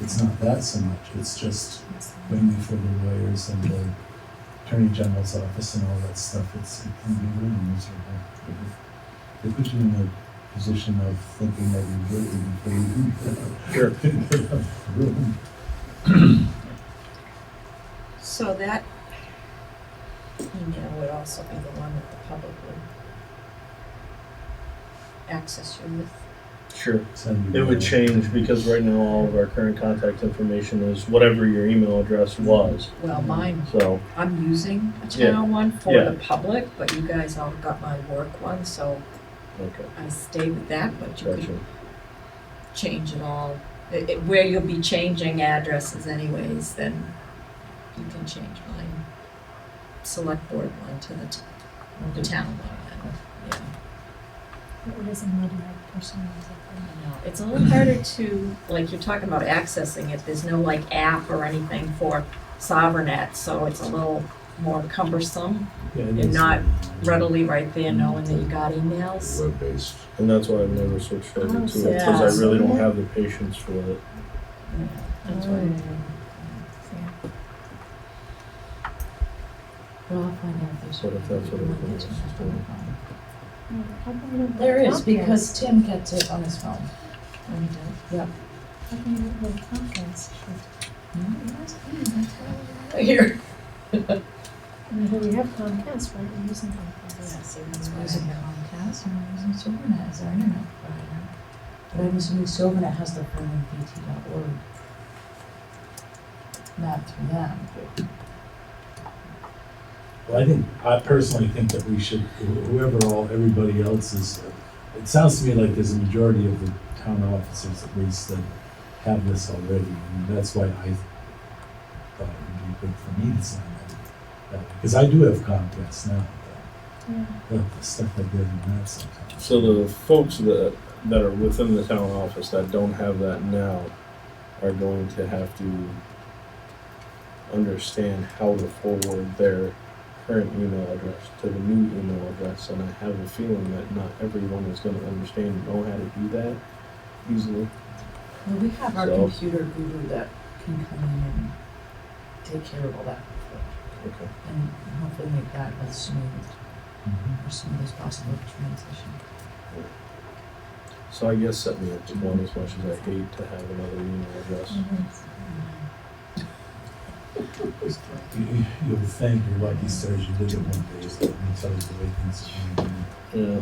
It's not that so much. It's just waiting for the lawyers and the Attorney General's office and all that stuff. It can be really miserable. They put you in a position of thinking that you're guilty before you even get out of the room. so that email would also be the one that the public would access you with. Sure. Send you It would that. change because right now all of our current contact information is whatever your email address was. Well, mine, So, I'm using a Yeah. town one for Yeah. the public, but you guys all got my work one, so okay, I stay with that, but you gotcha. could change it all. Where you'll be changing addresses anyways, then you can change mine, select board one to the town one, then, yeah. It isn't really like personalized. No, it's a little harder to, like, you're talking about accessing it, there's no like app or anything for Sovereignnet, so it's a little more cumbersome. Yeah, it You're is. not readily right there knowing that you got emails. Web-based. And that's why I've never switched over to it, because Yeah. I really don't have the patience for it. Yeah, that's why. well, I'll find out if there's. What if that's what it is? There is, because Tim gets it on his phone. Yep. How can you have a little conference? Here. And here we have Comcast, right, we're using Comcast. Yes, That's we're why using I- Comcast and we're using Silvernet as our internet provider. But I'm assuming Silvernet has the vernonbt.org map through them. Well, I personally think that we should, everybody else is, it sounds to me like there's a majority of the town officers at least that have this already, and that's why I thought it would be good for me to sign that. Because I do have Comcast now, the stuff I did in that sometimes. So the folks that are within the town office that don't have that now are going to have to understand how to forward their current email address to the new email address, and I have a feeling that not everyone is gonna understand and know how to do that easily. Well, we have our So- computer guru that can come in and take care of all that Okay. and hopefully make that as smooth as possible transition. So I guess set me up to one as much as I hate to have another email address. You would think you're lucky stars you did it one day, so let me tell you the way things are going. Yeah.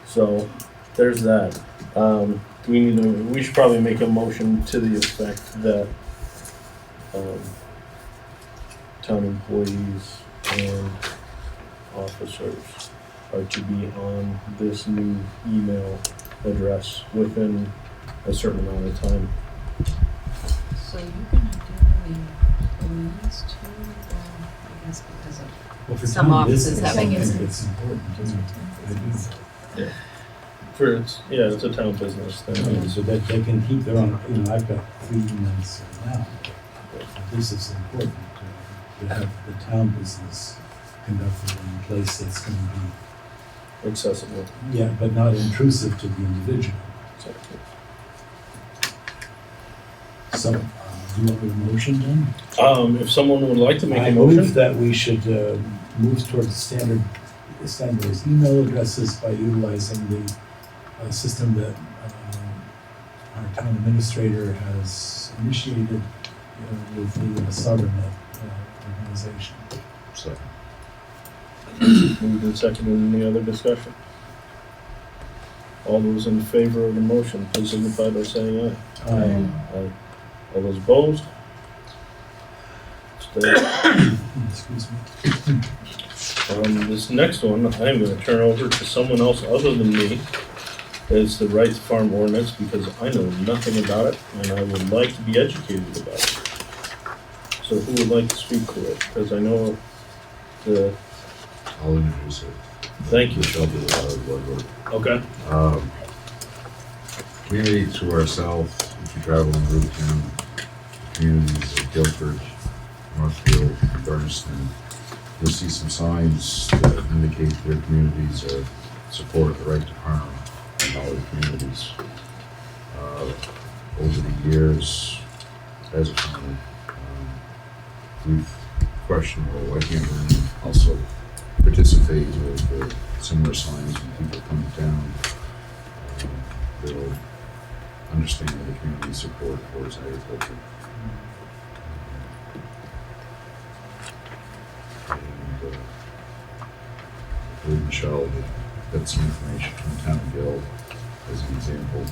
So there's that. Do we need to, we should probably make a motion to the effect that town employees and officers are to be on this new email address within a certain amount of time. So you're gonna do the police too, I guess because of Well, for Some town offices business, I having think it. it's important to do. For it's a town business thing. So that they can keep their own, I've got 3 emails now. This is important to have the town business conducted in a place that's going to be, Accessible. but not intrusive to the individual. So, do you want a motion then? If someone would like to make I a move motion, that we should move towards standardized email addresses by utilizing the system that our town administrator has initiated with the Sovereign organization. So, moved and seconded. Any other discussion? All those in favor of the motion, please signify by saying aye. Aye. All those opposed? Stay. Excuse me. This next one, I'm gonna turn over to someone else other than me. It's the Right to Farm Ordinance, because I know nothing about it, and I would like to be educated about it. So who would like to speak to it? Because I know the, I'll introduce it. thank you. Michelle did a lot of the work. Okay. Community to our south, if you travel in Route 10, communities of Guilford, Northfield, Berniston, you'll see some signs that indicate their communities support the right to farm in all the communities. Over the years, as a farmer, we've questioned, well, why can't we also participate with similar signs when people come to town? They'll understand the community support towards agriculture. And I believe Michelle got some information from Town and Guild as an example,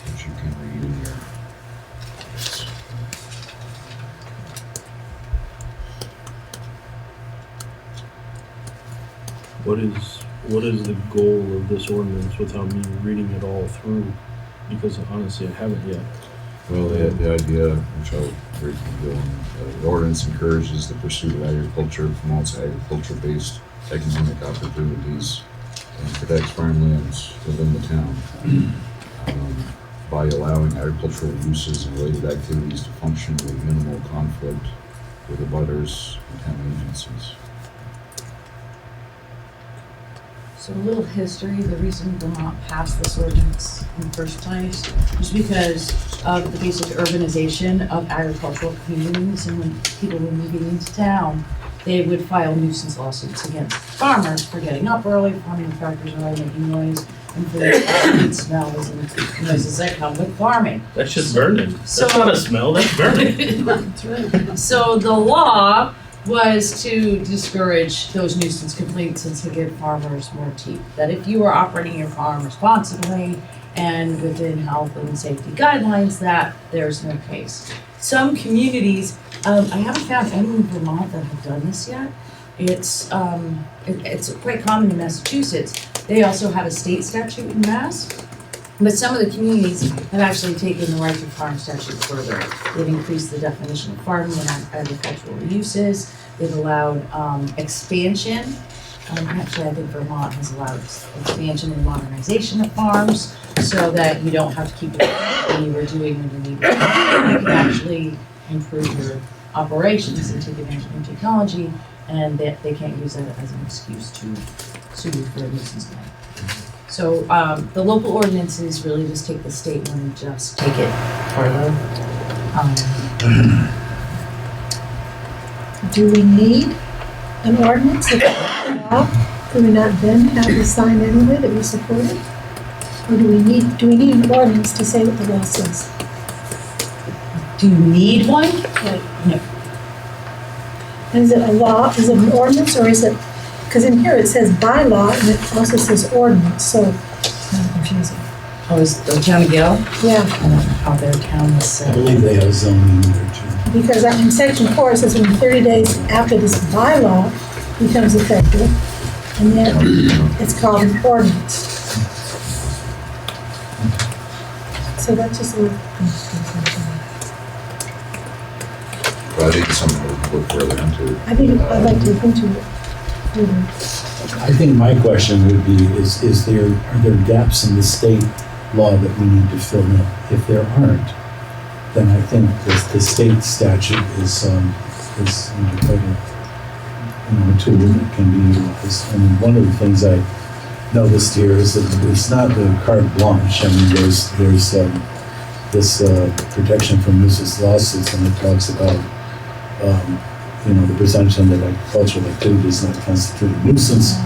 which you can read in your. What is the goal of this ordinance without me reading it all through? Because honestly, I haven't yet. Well, the idea, which I'll briefly go on, the ordinance encourages the pursuit of agriculture, promotes agriculture-based economic opportunities, and protects farmlands within the town by allowing agricultural uses and related activities to function with minimal conflict with abutters and town agencies. So a little history, the reason Vermont passed this ordinance in the first place was because of the basic urbanization of agricultural communities, and when people were moving into town, they would file nuisance lawsuits against farmers for getting up early, farming tractors early, making noise, and for the smells and noises that come with farming. That's just Vernon. That's So- not a smell, that's Vernon. That's right. So the law was to discourage those nuisance complaints and to give farmers more teeth. That if you are operating your farm responsibly and within health and safety guidelines, that there's no case. Some communities, I haven't found any in Vermont that have done this yet. It's quite common in Massachusetts. They also have a state statute in Mass. But some of the communities have actually taken the right to farm statute further. They've increased the definition of farming and agricultural uses. They've allowed expansion. Actually, I think Vermont has allowed expansion and modernization of farms so that you don't have to keep doing what you were doing when you need to. You can actually improve your operations and take advantage of new technology, and they can't use that as an excuse to sue you for a nuisance claim. So the local ordinances really just take the state one and just take it further. Do we need an ordinance? If it's a law, do we not then have the sign anyway that we support it? Or do we need an ordinance to say what the law says? Do you need one? No. And is it a law, is it an ordinance, or is it, because in here it says by law and it also says ordinance, so it's kind of confusing. Oh, is the town of Gale? Yeah, I don't know how their town is I set. believe they have zoning there too. because in section 4 it says when 30 days after this bylaw becomes effective, and then it's called an ordinance. So that's just a little confusing. Well, I think it's something we'll look further into. I think I'd like to look into it further. I think my question would be, are there gaps in the state law that we need to fill in? If there aren't, then I think the state statute is quite a tool that can be utilized. And one of the things I noticed here is that it's not the carte blanche. I mean, there's this protection from nuisance lawsuits, and it talks about the presumption that agricultural activity does not constitute a nuisance.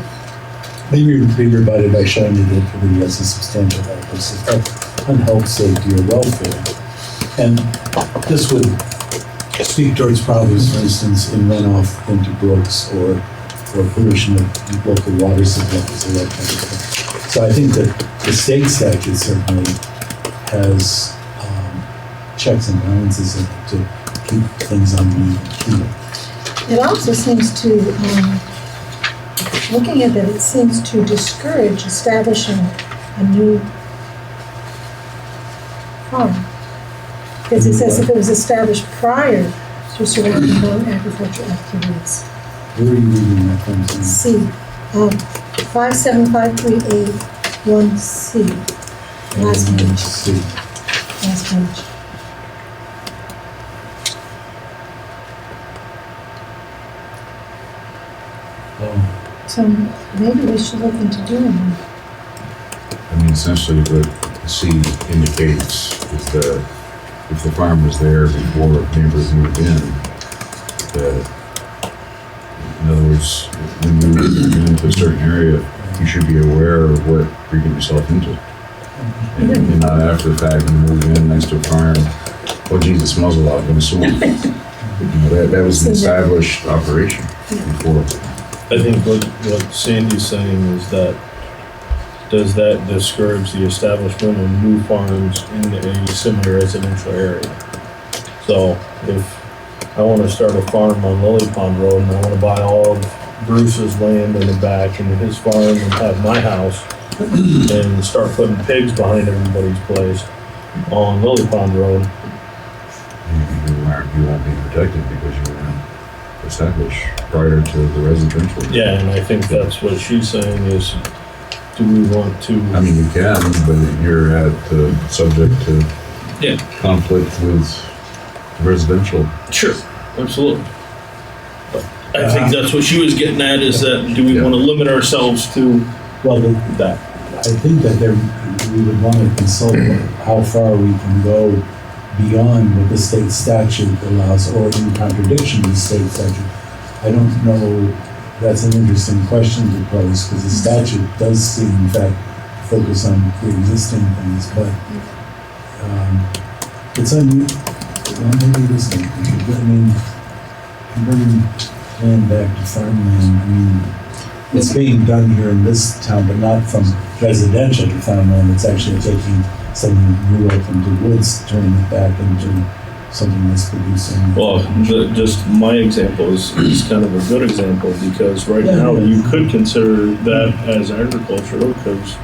Maybe be rebutted by showing that the activity has a substantial effect on health, safety, or welfare. And this would speak towards problems, for instance, in runoff into brooks or pollution of local water supplies or that kind of thing. So I think that the state statute certainly has checks and balances to keep things on the keel. It also seems to, looking at that, it seems to discourage establishing a new farm. Because it says if it was established prior to surrounding non-agricultural activities. Where are you reading that from? C, 57538-1C. Last page, C. last page. So maybe we should look into doing one. I mean, essentially what C indicates is that if the farm was there before neighbors moved in, that, in other words, when you move into a certain area, you should be aware of what you're getting yourself into. And not after the fact, when you move in next to a farm, oh geez, it smells a lot, I'm gonna sue 'em. That was an established operation before. I think what Sandy's saying is that, does that discourage the establishment of new farms in a semi-residential area? So if I want to start a farm on Lily Pond Road and I want to buy all of Bruce's land in the back and his farm and have my house and start putting pigs behind everybody's place on Lily Pond Road, You won't be protected because you weren't established prior to the residential. yeah, and I think that's what she's saying is, do we want to? I mean, you can, but you're subject to Yeah. conflict with residential. Sure, absolutely. But I think that's what she was getting at, is that, do we want to limit ourselves to Well, that? I think that we would want to consult how far we can go beyond what the state statute allows, or in contradiction to the state statute. I don't know, that's an interesting question to pose, because the statute does seem, in fact, focus on pre-existing things, but, it's well, maybe it isn't. I mean, converting land back to farmland, I mean, it's being done here in this town, but not from residential to farmland. It's actually taking something rural from the woods, turning it back into something that's producing. Well, just my example is kind of a good example, because right now you could consider that as agricultural, because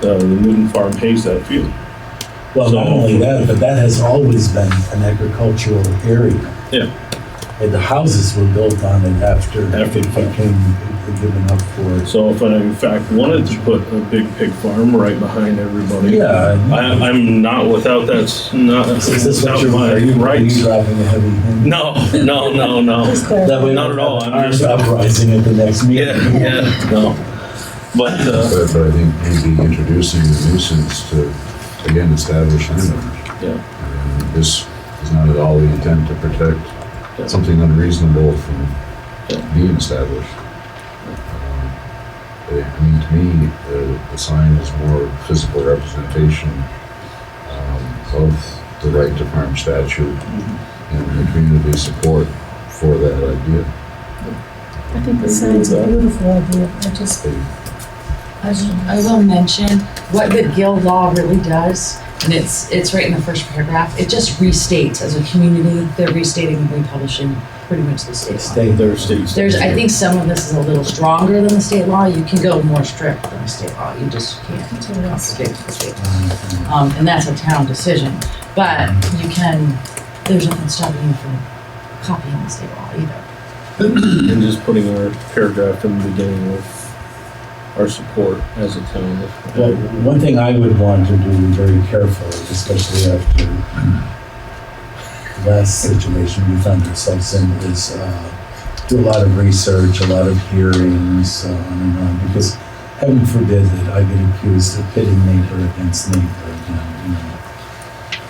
the Newton Farm pays that field. Well, not only that, but that has always been an agricultural area. Yeah. And the houses were built on it after it became given up for. So if I in fact wanted to put a big pig farm right behind everybody, Yeah. I'm not without that's not. Is this what not you're, my are you rights. dropping a heavy hand? No. That way, Not at all. I'm I'm just- uprising at the next meeting. Yeah, no. But, But I think maybe introducing the nuisance to, again, establish landowners. yeah, And this is not at all the intent to protect Yeah. something unreasonable from Yeah. being established. I mean, to me, the sign is more physical representation of the right to farm statute and the community support for that idea. I think the sign's a beautiful idea, I will mention what the Guild law really does, and it's right in the first paragraph. It just restates as a community, they're restating and republishing pretty much the state law. their states. I think some of this is a little stronger than the state law. You can go more strict than the state law. You just can't contradict the state law. And that's a town decision. But you can, there's nothing stopping you from copying the state law either. And just putting our paragraph in the beginning with our support as a town. Well, one thing I would want to do very carefully, especially after the last situation we found ourselves in, is do a lot of research, a lot of hearings, on and on, because heaven forbid that I get accused of pitting neighbor against neighbor again, you know.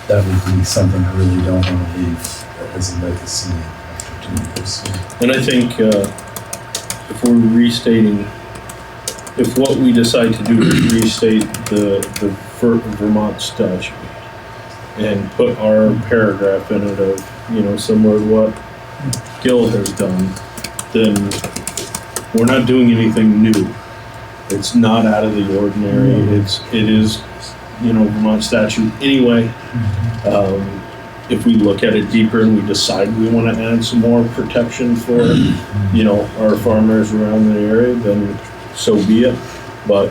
That would be something I really don't want to leave as a legacy after 2 years. And I think if we're restating, if what we decide to do is restate the Vermont statute and put our paragraph in it of, similar to what Gil has done, then we're not doing anything new. It's not out of the ordinary. It is, Vermont statute anyway. If we look at it deeper and we decide we want to add some more protection for, our farmers around the area, then so be it. But,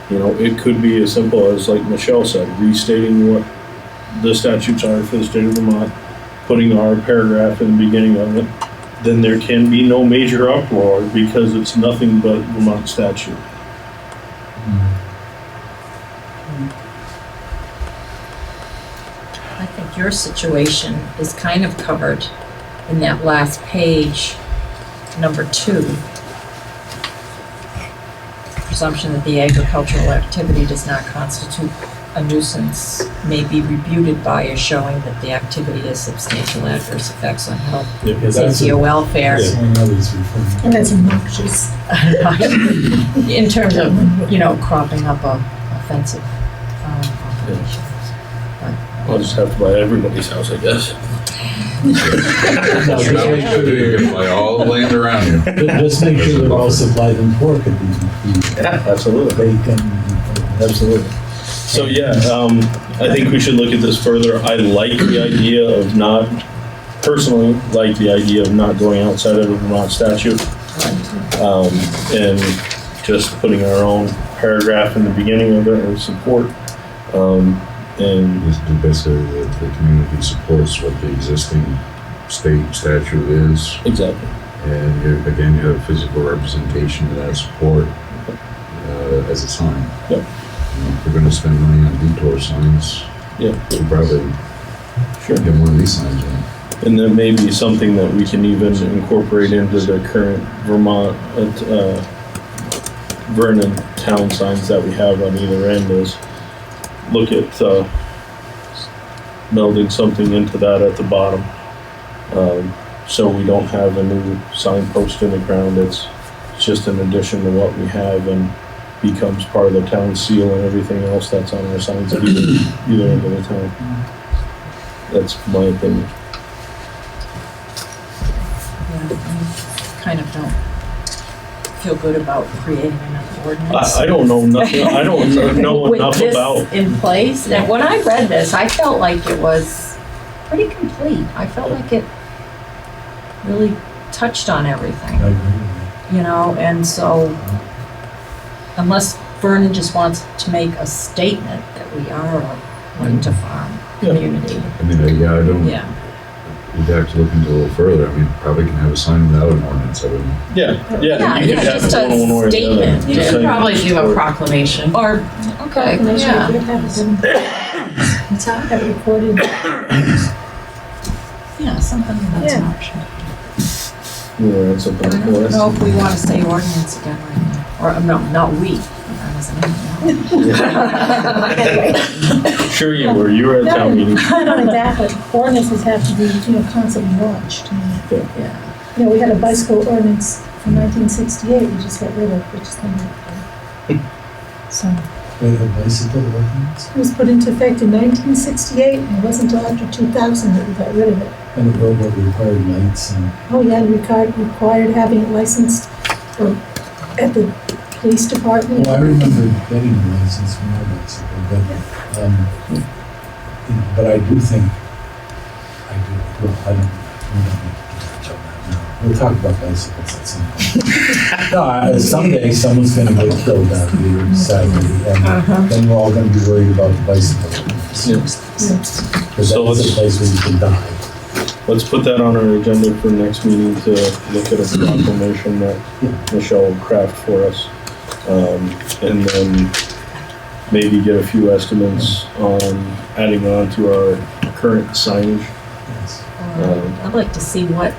it could be as simple as, like Michelle said, restating what the statutes are for the state of Vermont, putting our paragraph in the beginning of it. Then there can be no major uproar because it's nothing but Vermont statute. I think your situation is kind of covered in that last page, number 2. Presumption that the agricultural activity does not constitute a nuisance may be refuted by a showing that the activity has substantial adverse effects on health, safety, or welfare. And that's obnoxious. In terms of, cropping up a offensive operation. I'll just have to buy everybody's house, I guess. No, You can buy all the land around you. just make sure they're all supplied in pork at these. Yeah, absolutely. Bacon. Absolutely. So I think we should look at this further. I like the idea of not, personally, like the idea of not going outside of the Vermont statute. And just putting our own paragraph in the beginning of it of support. And Basically, the community supports what the existing state statute is. exactly. And you have physical representation of that support as a sign. Yep. If we're going to spend money on detour signs, Yeah. we'll probably Sure. get one of these signs in. And that may be something that we can even incorporate into the current Vermont, Vernon town signs that we have on either end is look at melding something into that at the bottom. So we don't have a new signpost in the ground. It's just an addition to what we have, and becomes part of the town seal and everything else that's on our signs at either end of the town. That's my opinion. Kind of don't feel good about creating another ordinance. I don't know nothing, I don't know enough about. With this in place, and when I read this, I felt like it was pretty complete. I felt like it really touched on everything, I agree with you know, and so unless Vernon just wants to make a statement that we are a right to farm community. I mean, I don't, Yeah, we'd have to look into it a little further. I mean, probably can have a sign without an ordinance, I wouldn't. Yeah, Yeah, you could have just it one way or a the other. statement. Just You could saying probably do a support. proclamation. or, okay, Proclamation, yeah. we could have them, have it recorded. Yeah, something that's an Yeah. option. You know, that's something I for don't us. know if we want to say ordinance again right now, or, no, not we. Sure you were at town meeting. Not only that, but ordinances have to be, constantly watched. Yeah. We had a bicycle ordinance from 1968, we just got rid of, which is kind of, so, it. Wait, a bicycle ordinance? it was put into effect in 1968, and it wasn't until after 2000 that we got rid of it. And the road required lights and. Oh, yeah, and required having it licensed at the police department. Well, I remember getting a license for my bicycle, but I do think, we don't need to touch on that now. We'll talk about bicycles at some point. No, someday someone's gonna get killed out here, sadly, and then we're all gonna be worried about the bicycle. Because So that's a let's- place where you can die. Let's put that on our agenda for next meeting to look at a proclamation that Michelle will craft for us. And then maybe get a few estimates on adding on to our current signage. Yes. I'd like to see what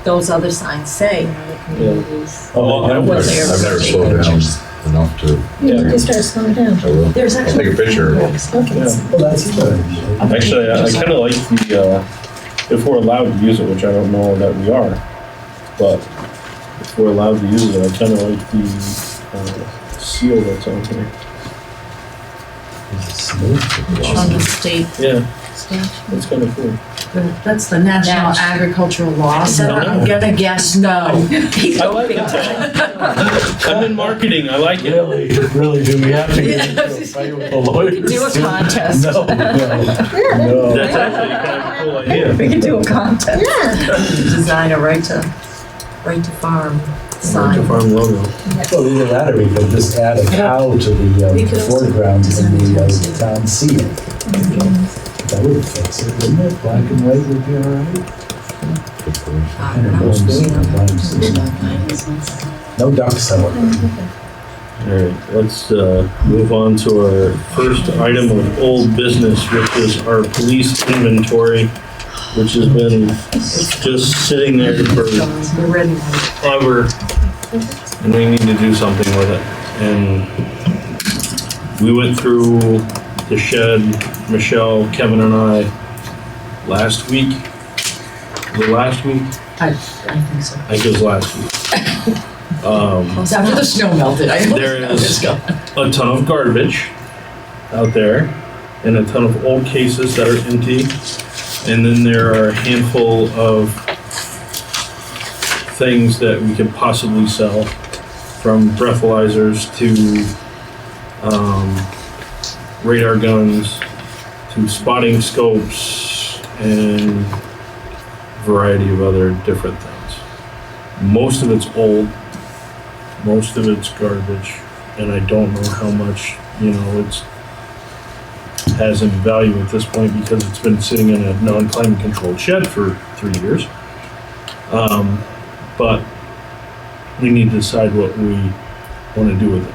those other signs say in other communities. Oh, I What was- they're I've never saying. slowed down enough to, You need to start slowing down. I will. There's I'll actually. take a picture. Okay. Well, that's a good idea. Actually, I kind of like the, if we're allowed to use it, which I don't know that we are, but if we're allowed to use it, I kind of like the seal that's on here. Is it smooth? On the state Yeah, statute. that's kind of cool. That's the National National. Agricultural Law Center. No. I'm gonna guess no. He's I like big it. time. I'm in marketing, I like it. Really, do we have to get into a fight with the lawyers? Do a contest. No. That's actually kind of a cool idea. We could do a contest. Design a right to farm sign. To farm logo. Well, either that or we could just add a cow to We the could also foreground in design the a town seal. town seal. That would fix it, wouldn't it? Black and white would be all right. And a gold seal, black seal. No ducks, however. Alright, let's move on to our first item of old business, which is our police inventory, which has been just sitting there for We're ready. forever, and we need to do something with it. And we went through the shed, Michelle, Kevin, and I, last week. Was it last week? I think so. I think it was last week. It was after the snow melted. There is a ton of garbage out there, and a ton of old cases that are empty, and then there are a handful of things that we could possibly sell, from breathalyzers to radar guns to spotting scopes and a variety of other different things. Most of it's old, most of it's garbage, and I don't know how much, it's has any value at this point because it's been sitting in a non-climate controlled shed for 3 years. But we need to decide what we want to do with it.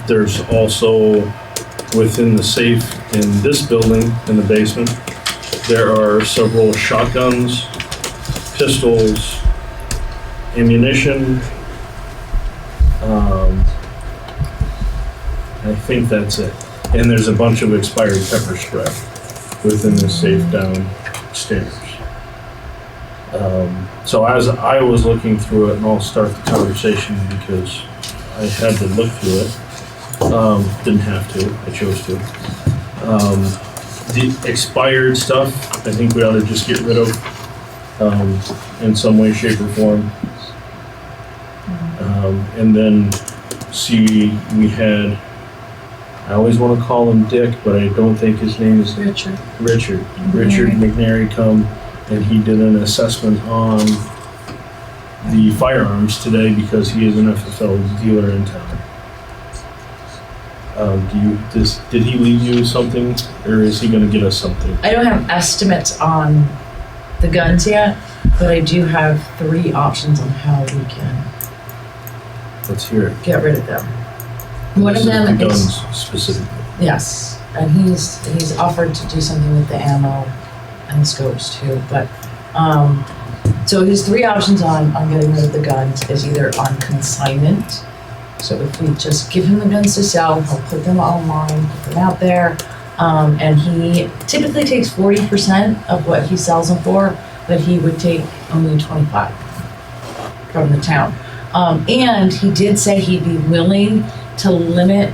There's also, within the safe in this building, in the basement, there are several shotguns, pistols, ammunition. I think that's it. And there's a bunch of expired pepper spray within the safe downstairs. So as I was looking through it, and I'll start the conversation because I had to look through it. Didn't have to, I chose to. The expired stuff, I think we ought to just get rid of, in some way, shape, or form. And then, see, we had, I always want to call him Dick, but I don't think his name is Richard. Richard McNary come, and he did an assessment on the firearms today because he is an FFL dealer in town. Did he leave you something, or is he gonna get us something? I don't have estimates on the guns yet, but I do have 3 options on how we can Let's hear it. get rid of them. One of This is them the is, guns specifically. yes, and he's offered to do something with the ammo and the scopes too, but, so his 3 options on getting rid of the guns is either on consignment. So if we just give him the guns to sell, he'll put them online, put them out there, and he typically takes 40% of what he sells them for, but he would take only 25 from the town. And he did say he'd be willing to limit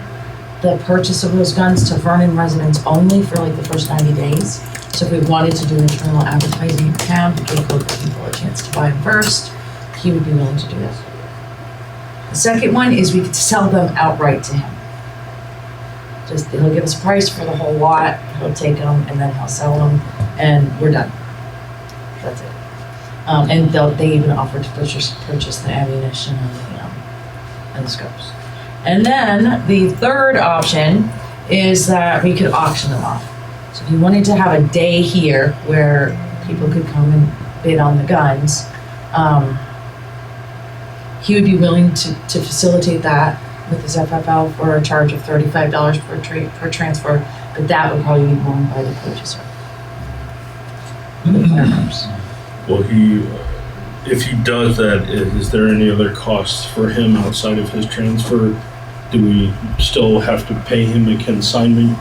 the purchase of those guns to Vernon residents only for like the first 90 days. So if we wanted to do internal advertising in town to give local people a chance to buy them first, he would be willing to do that. The second one is we could sell them outright to him. Just, he'll give us a price for the whole lot, he'll take them, and then he'll sell them, and we're done. That's it. And they even offer to purchase the ammunition and the scopes. And then the third option is that we could auction them off. So if you wanted to have a day here where people could come and bid on the guns, he would be willing to facilitate that with his FFL for a charge of $35 per transfer, but that would probably be borne by the purchaser. The firearms. Well, if he does that, is there any other costs for him outside of his transfer? Do we still have to pay him a consignment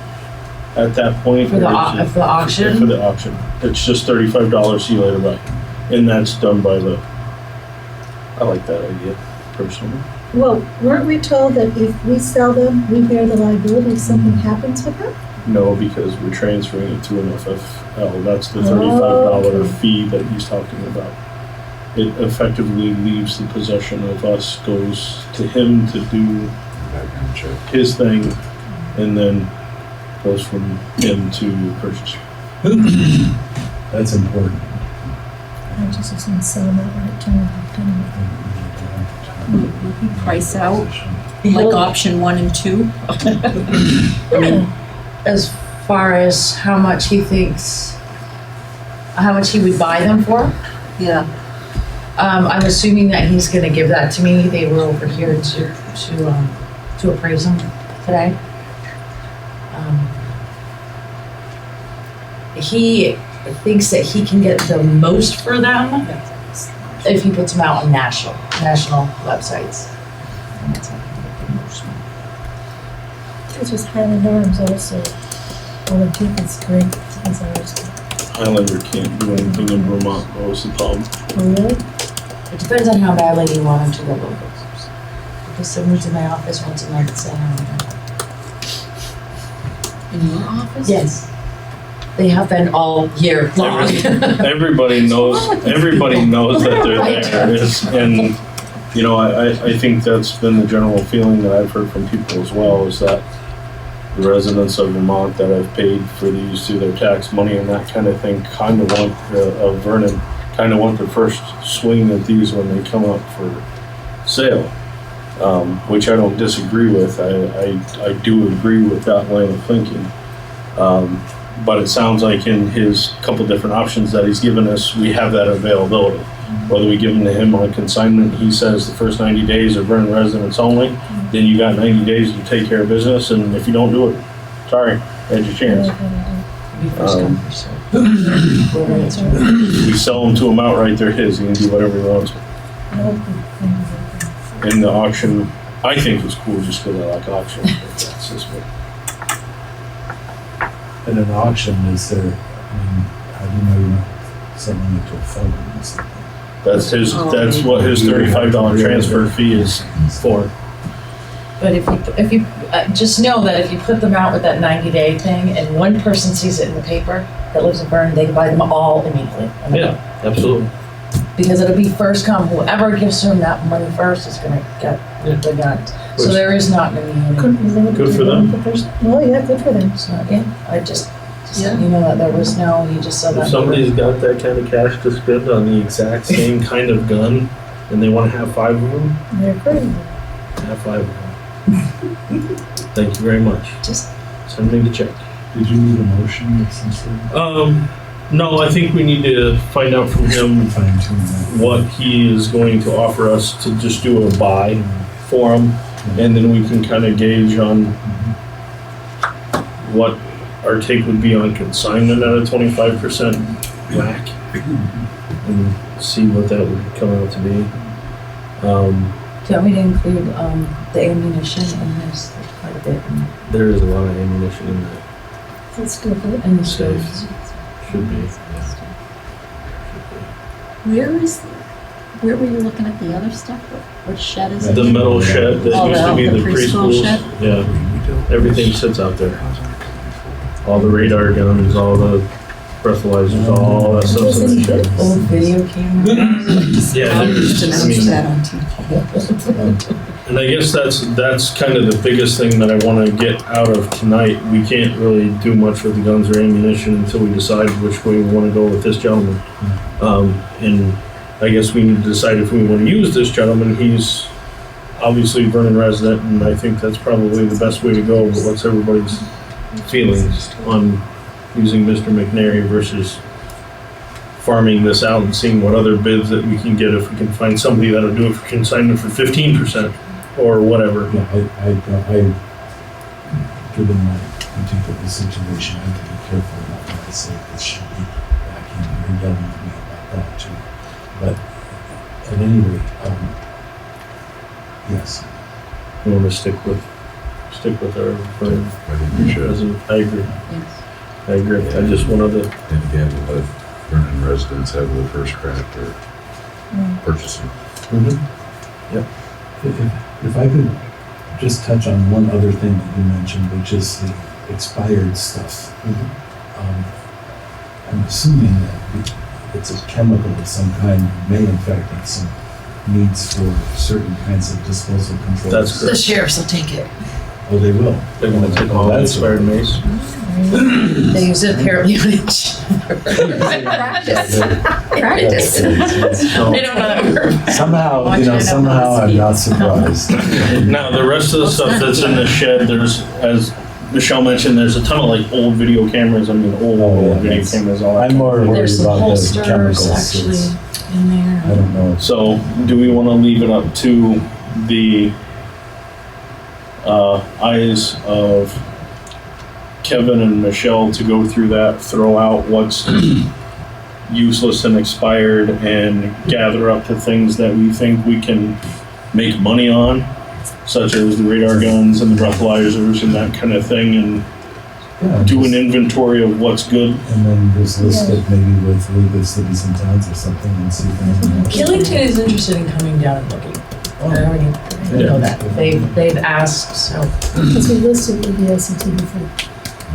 at that point? For the or is it- auction? For the auction. It's just $35, see you later, bye. And that's done by I like that idea, personally. Well, weren't we told that if we sell them, we bear the liability if something happens with them? No, because we're transferring it to an FFL. That's the $35 Okay. fee that he's talking about. It effectively leaves the possession of us, goes to him to do his thing, and then goes from him to purchaser. That's important. I just was gonna sell them outright to him. Price out, like option 1 and 2. I mean, As far as how much he would buy them for, yeah. I'm assuming that he's gonna give that to me. They were over here to appraise them today. He thinks that he can get the most for them if he puts them out on national websites. And that's how he can get the most. It's just Highland Arms also. All the tickets great as ours. Highlander can't do anything in Vermont, that was the problem. Oh, really? It depends on how badly you want him to go local. Because someone's in my office once a month saying, In your office? yes. They have been all year long. Everybody knows that they're there. And, you know, I think that's been the general feeling that I've heard from people as well, is that the residents of Vermont that have paid for these through their tax money and that kind of thing kind of want, of Vernon, kind of want the first swing at these when they come up for sale, which I don't disagree with. I do agree with that line of thinking. But it sounds like in his couple different options that he's given us, we have that availability. Whether we give them to him on consignment, he says the first 90 days are Vernon residents only, then you got 90 days to take care of business, and if you don't do it, sorry, had your chance. Be first come, first served. We sell them to him outright, they're his, he can do whatever he wants. And the auction, I think is cool just because I like auctions. But that's just me. At an auction, is there, how do you know you're not selling it to a felon or something? That's what his $35 transfer fee is for. But if you just know that if you put them out with that 90-day thing and one person sees it in the paper that lives in Vernon, they can buy them all immediately. Yeah, absolutely. Because it'll be first come, whoever gives them that money first is gonna get the gun. So there is not gonna be any. Couldn't be limited Good to for them. one per person. Well, yeah, good for them. It's not, yeah, I just let you know that there was no, you just saw that. If somebody's got that kind of cash to spend on the exact same kind of gun, and they want to have 5 of them, They're great. have 5 of them. Thank you very much. Just- Send me the check. Did you need a motion of some sort? No, I think we need to find out from him Fine tune that. what he is going to offer us to just do a buy for him, and then we can kind of gauge on what our take would be on consignment at a 25% whack, and see what that would come out to be. Do you want me to include, the ammunition in this, there's quite a bit There is a lot of ammunition in that. That's good. in the Safe. stores. Should be. Where were you looking at the other stuff? What shed is it? The metal shed that Oh, used to be the the preschool preschools. shed? Yeah, everything sits out there. All the radar guns, all the breathalyzers, all that stuff's in the shed. Old video cameras. Yeah, there's, I mean, that on TV. and I guess that's kind of the biggest thing that I want to get out of tonight. We can't really do much with the guns or ammunition until we decide which way we want to go with this gentleman. And I guess we need to decide if we want to use this gentleman. He's obviously a Vernon resident, and I think that's probably the best way to go. But what's everybody's feelings on using Mr. McNary versus farming this out and seeing what other bids that we can get if we can find somebody that'll do it for consignment for 15% or whatever. Yeah, given my critique of the situation, I have to be careful about what I say. This should be back in here yelling at me about that too. But at any rate, yes. We want to stick with our firm. I think we should. I agree. Yes. I agree. I just wanted to. And again, let Vernon residents have the first crack or purchasing. If I could just touch on one other thing that you mentioned, which is the expired stuff. I'm assuming that it's a chemical of some kind, may in fact have some needs for certain kinds of disposal controls. That's The sheriffs will take it. Oh, they will. They're going to take all the expired mace. They use it apparently on each Practice. Practice. They don't know that word. Somehow, I'm not surprised. Now, the rest of the stuff that's in the shed, there's, as Michelle mentioned, there's a ton of like old video cameras. I mean, old video cameras. All that. I'm more worried There's some about the holsters chemicals. actually It's- in there. I don't know. So, do we want to leave it up to the eyes of Kevin and Michelle to go through that, throw out what's useless and expired, and gather up the things that we think we can make money on, such as the radar guns and the breathalyzers and that kind of thing, and Yeah, do an just- inventory of what's good. And then just list it maybe with really good cities and towns or something and see if anything else. Killington is interested in coming down and looking. I already know that. They've asked, so. Because we listed it with VLCT before.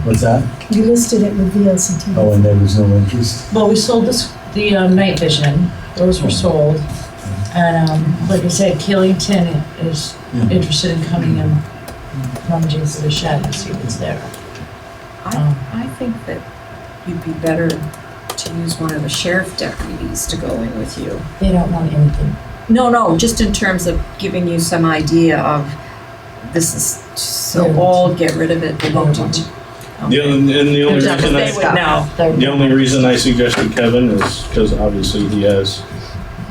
What's that? We listed it with VLCT. Oh, and there was no interest? Well, we sold the night vision. Those were sold. And like I said, Killington is Yeah. interested in coming and rummaging through the shed and see what's there. I think that you'd be better to use one of the sheriff deputies to go in with you. They don't want anything. No, just in terms of giving you some idea of this is so Yeah. old, get rid of it. They won't do. The only They reason I, would know. the only reason I suggested Kevin is because obviously he has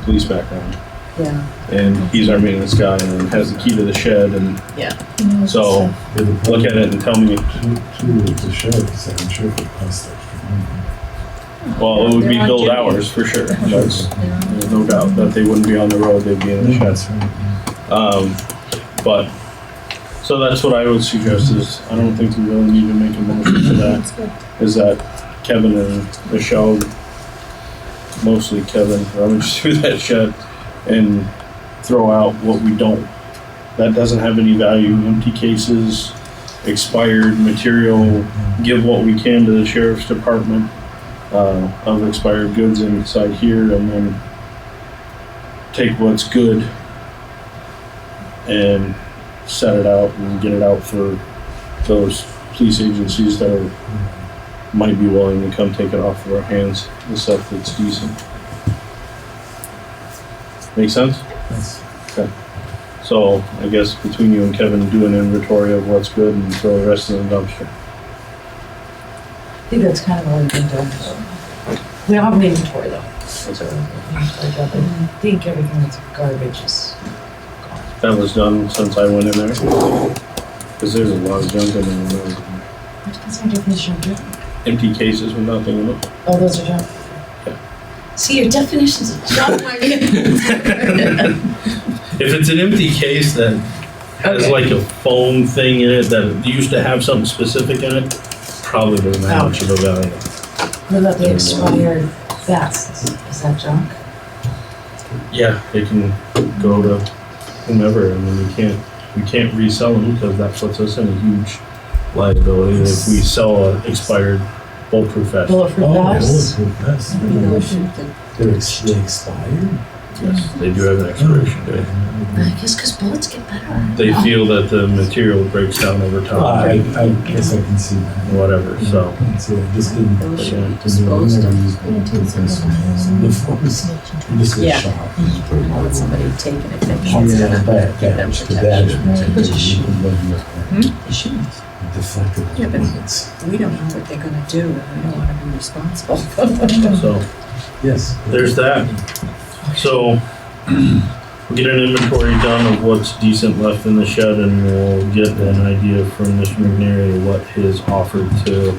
police background, Yeah. and he's our maintenance guy and has the key to the shed, and You know, so look at it and tell me. Two of the sheriffs, I'm sure it would cost extra money. Well, it would be They're on billed duty. hours for sure. There's no doubt that they wouldn't be on the road; they'd be in the shed. That's right. But so that's what I would suggest is I don't think we really need to make a motion for that. That's good. Is that Kevin and Michelle, mostly Kevin, rummage through that shed and throw out what we don't that doesn't have any value, empty cases, expired material, give what we can to the sheriff's department of expired goods inside here, and then take what's good and set it out and get it out for those police agencies that are, might be willing to come take it off of our hands, the stuff that's decent. Make sense? Yes. Okay. So I guess between you and Kevin, do an inventory of what's good and throw the rest in the dumpster. I think that's kind of what we've been doing. We don't have an inventory though. So, I think everything that's garbage is gone. That was done since I went in there. Because there's a lot of junk in there. What's our definition of junk? Empty cases with nothing in them. Oh, those are junk. See, your definitions of junk. If it's an empty case that has Okay. like a foam thing in it that used to have something specific in it, probably doesn't have much of a value. What about the expired vests? Is that junk? Yeah, they can go to whomever. I mean, we can't resell them because that puts us in a huge liability if we sell an expired bulletproof vest. Bulletproof vests? Bulletproof vests. They expired? Yes, they do have an expiration date. I guess because bullets get better. They feel that the material breaks down over Well, time, I guess I can see that. whatever, so. I can see that. Just didn't. Those should be we disposed never of. used bulletproof vests in the force. We just get Yeah. shot. Want somebody taking it, then Yeah, it's gonna that give them damage to protection. that. Deflected Yeah, but- bullets. We don't know what they're gonna do, and we don't wanna be responsible. So, Yes. there's that. So, we'll get an inventory done of what's decent left in the shed, and we'll get an idea from Mr. McNary what his offer to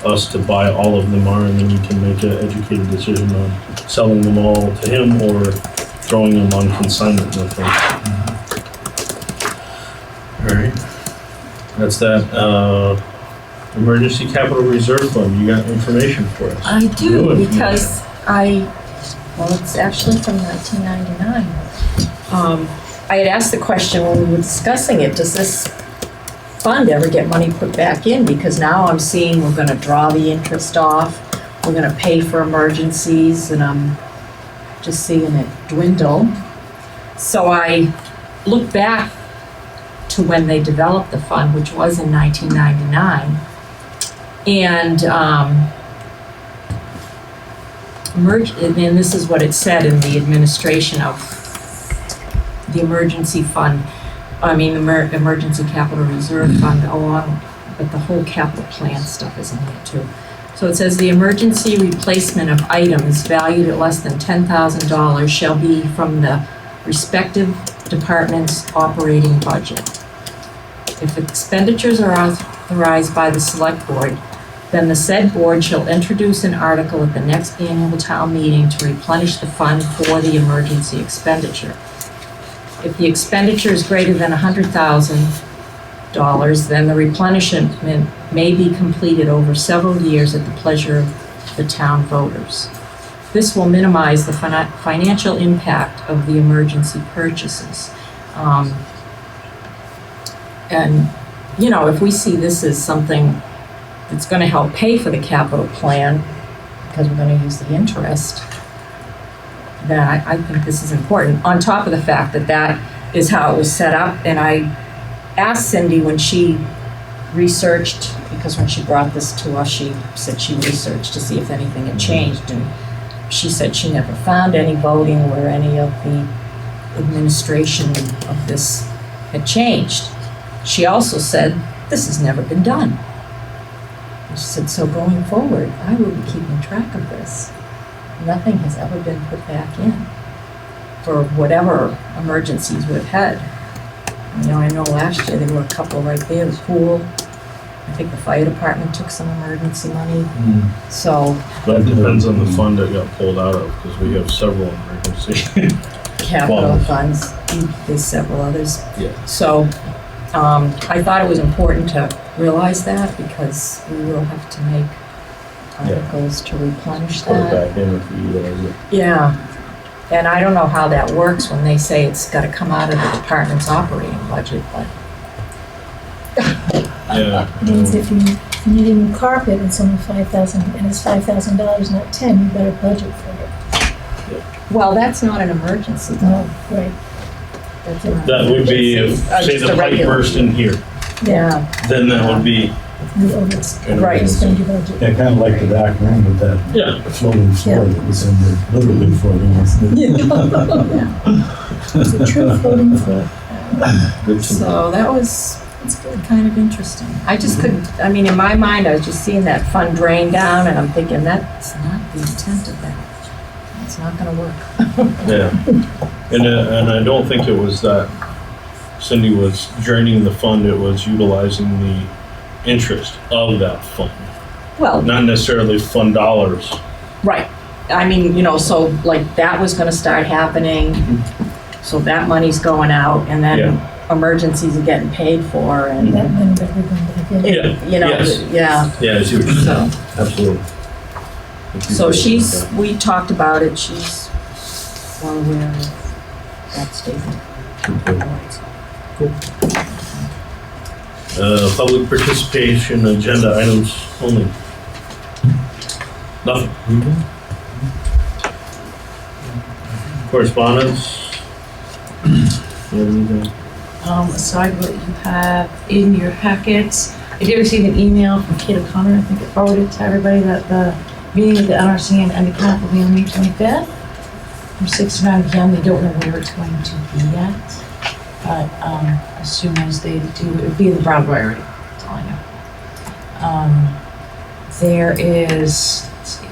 us to buy all of them are, and then we can make an educated decision on selling them all to him or throwing them on consignment with him. All right. That's that. Emergency Capital Reserve Fund, you got information for us? I do, Good. because well, it's actually from 1999. I had asked the question when we were discussing it, does this fund ever get money put back in? Because now I'm seeing we're gonna draw the interest off, we're gonna pay for emergencies, and I'm just seeing it dwindle. So I looked back to when they developed the fund, which was in 1999. And and this is what it said in the administration of the emergency fund, emergency capital reserve fund along, but the whole capital plan stuff is in here too. So it says the emergency replacement of items valued at less than $10,000 shall be from the respective department's operating budget. If expenditures are authorized by the select board, then the said board shall introduce an article at the next annual town meeting to replenish the fund for the emergency expenditure. If the expenditure is greater than $100,000, then the replenishment may be completed over several years at the pleasure of the town voters. This will minimize the financial impact of the emergency purchases. And, you know, if we see this as something that's gonna help pay for the capital plan, because we're gonna use the interest, then I think this is important, on top of the fact that that is how it was set up. And I asked Cindy when she researched, because when she brought this to us, she said she researched to see if anything had changed, and she said she never found any voting where any of the administration of this had changed. She also said, this has never been done. She said, so going forward, I will be keeping track of this. Nothing has ever been put back in for whatever emergencies we've had. You know, I know last year there were a couple right there, the pool. I think the fire department took some emergency money. So That depends on the fund that got pulled out of, because we have several emergency. capital Well- funds, there's several others. Yeah. So I thought it was important to realize that, because we will have to make articles to replenish Put it that. back in if we utilize it. Yeah, And I don't know how that works when they say it's gotta come out of the department's operating budget, but Yeah. Means if you need a new carpet, it's only $5,000, and it's $5,000, not 10, you better budget for it. well, that's not an emergency though. No, right, That's not That an would be if, emergency. say Just the a pipe regular- burst in here, Yeah, then that would be, you overspend Right. spend your budget. Yeah, kind of like the back room with that yeah. floating floor Yeah. that was in there, literally floating, wasn't it? It's a true floating floor. Good to know. so that was, it's kind of interesting. I just couldn't, I mean, in my mind, I was just seeing that fund drain down and I'm thinking, that's not the intent of that. It's not gonna work. Yeah. And I don't think it was that Cindy was draining the fund, it was utilizing the interest of that fund, Well, not necessarily fund dollars. right. I mean, so like that was gonna start happening, so that money's going out and then emergencies are getting paid for and, That money better go back in. Yeah. Yes. yeah, Yeah, I see what you're saying. so. Absolutely. So we talked about it, she's well aware of that statement. Public participation agenda items only. Nothing. Correspondence? You have anything? Aside what you have in your packets, I did receive an email from Kate O'Connor, I think it forwarded to everybody, that the meeting with the NRC and Endicott will be on May 25th from 6 to 9 p.m. They don't know where it's going to be yet, but as soon as they do, it'll be in the Broadway area, that's all I know. There is, let's see,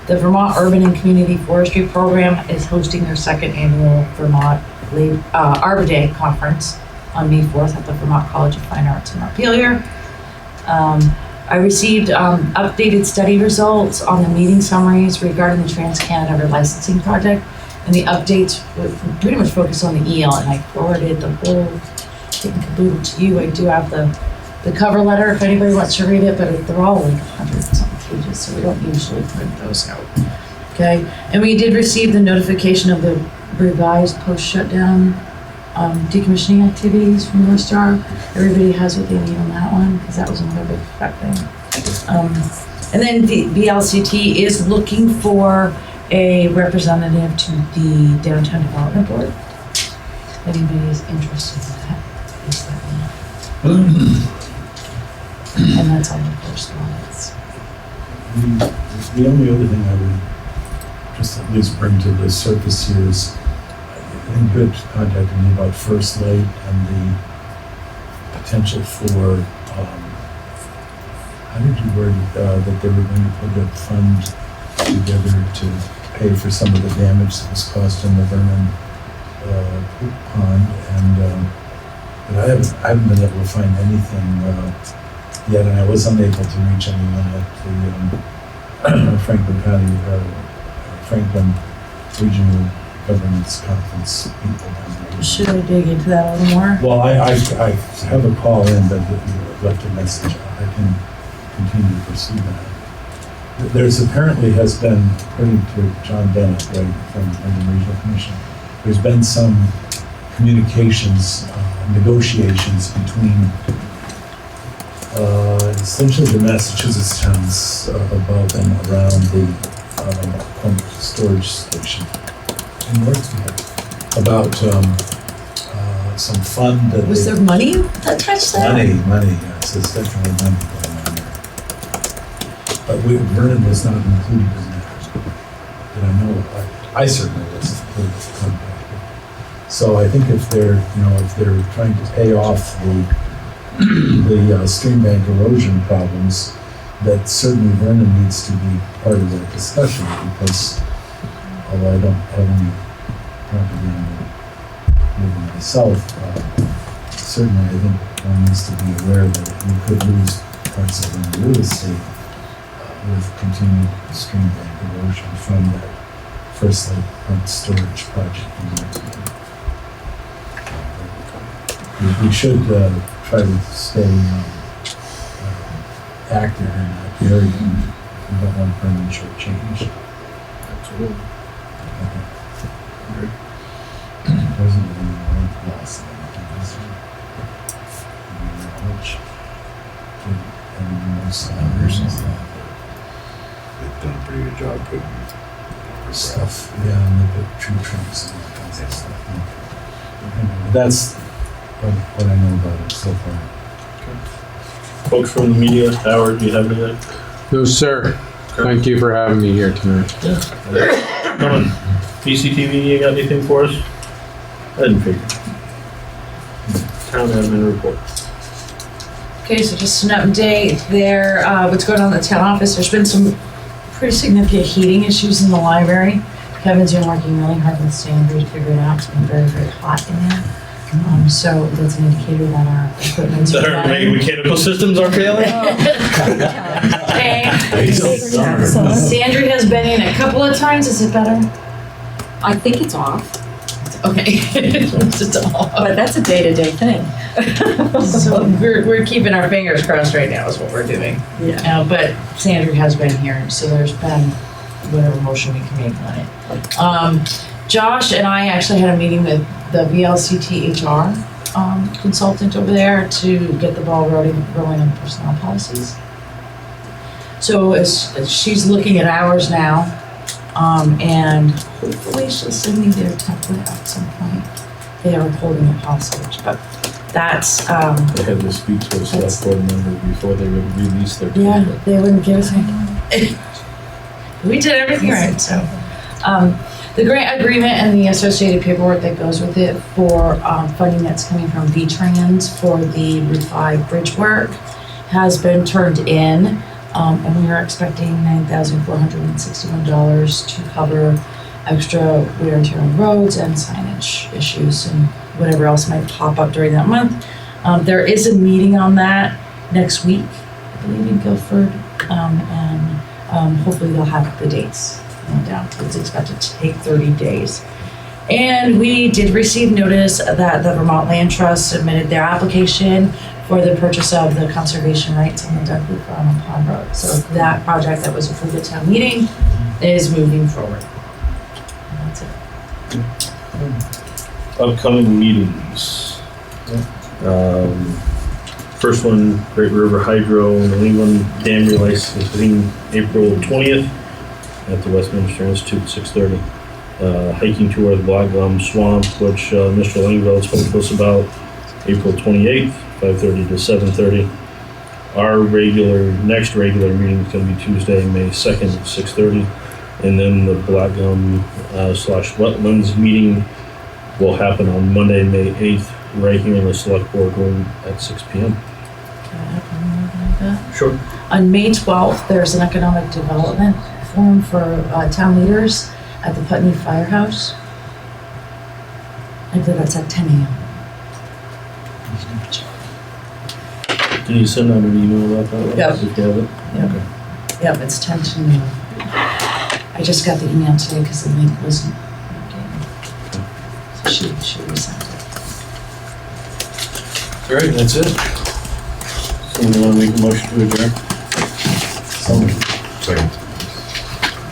the Vermont Urban and Community Forestry Program is hosting their second annual Vermont Arbor Day Conference on May 4th at the Vermont College of Fine Arts in Montpelier. I received updated study results on the meeting summaries regarding the Trans-Canada Relicensing Project, and the updates were pretty much focused on the EL, and I forwarded the whole kit and caboodle to you. I do have the cover letter if anybody wants to read it, but they're all like 100-something pages, so we don't usually print those out. Okay, and we did receive the notification of the revised post-shutdown decommissioning activities from Northstar. Everybody has what they need on that one, because that was another big thing. And then the BLCT is looking for a representative to the Downtown Development Board. If anybody is interested in that, please let me know. And that's all the correspondence. The only other thing I would just at least bring to the surface here is, I think Good contacted me about First Light and the potential for, how did you word it, that they were going to put a fund together to pay for some of the damage that was caused in the Vernon pond, and but I haven't been able to find anything yet, and I was unable to reach anyone at the Franklin County, Franklin Regional Governance Conference people down there. Should I dig into that a little more? Well, I have a call in, but you left a message. I can continue to pursue that. There's apparently has been, according to John Bennett, right, from the Regional Commission, there's been some communications, negotiations between essentially the Massachusetts towns above and around the pump storage station in Northstar about some fund that Was there money attached to that? money, yes, there's definitely money going on there. But Vernon was not included in that I know of. I certainly was contacted. So I think if they're trying to pay off the stream bank erosion problems, that certainly Vernon needs to be part of that discussion, because although I don't have any property moving myself, certainly I think one needs to be aware that we could lose parts of the real estate with continued stream bank erosion from that First Light pump storage project in Northstar. We should try to stay active in that area. We don't want permanent change. Absolutely. hours or something. They've done a pretty good job putting Stuff, yeah, and they put tree trunks and all kinds of stuff. Anyway, that's what I know about it so far. Folks from the media, Howard, do you have anything? No, sir. Thank you for having me here tonight. Come on. PCTV, you got anything for us? I didn't figure. Town admin report. Okay, so just an update there, what's going on in the town office, there's been some pretty significant heating issues in the library. Kevin's been working really hard with Sandra to figure it out, it's been very, very hot in there. So that's an indicator that our equipment's That our main mechanical systems are failing? Okay. So- Sandra has been in a couple of times, is it better? I think it's off, Okay. It's off. but that's a day-to-day thing. So we're keeping our fingers crossed right now is what we're doing. Yeah. But Sandra has been here, so there's been whatever motion we can make on it. Josh and I actually had a meeting with the VLCT HR consultant over there to get the ball rolling on personnel policies. So as she's looking at ours now, and hopefully she'll send me their template at some point. They are holding it hostage, but that's, They had to speak to a select board member before they would release their. yeah, template. they wouldn't give us any. We did everything right, so. The grant agreement and the associated paperwork that goes with it for funding that's coming from V-Trans for the Route 5 bridge work has been turned in. And we are expecting $9,461 to cover extra wear and tear on roads and signage issues and whatever else might pop up during that month. There is a meeting on that next week, I believe in Guilford, and hopefully they'll have the dates down. It's expected to take 30 days. And we did receive notice that the Vermont Land Trust submitted their application for the purchase of the conservation rights on the Duckwood Farm on Pond Road. So that project that was approved at town meeting is moving forward. And that's it. Upcoming meetings. First one, Great River Hydro, New England Dam relicensing April 20th at the Westminster Institute at 6:30. Hiking tour of the Black Gum Swamp, which Mr. Langveld spoke to us about, April 28th, 5:30 to 7:30. Our next regular meeting is going to be Tuesday, May 2nd at 6:30. And then the Black Gum / Wetlands meeting will happen on Monday, May 8th, right here in the select board room at 6 p.m. Can I have one more like that? Sure. On May 12th, there's an economic development forum for town leaders at the Putney Firehouse. I believe that's at 10 a.m. Can you send out an email about that? Yep. If you have it? Yep. Yep, it's 10 to noon. I just got the email today because the link wasn't working. So she resent it. All right, that's it. Someone want to make a motion to adjourn? Second.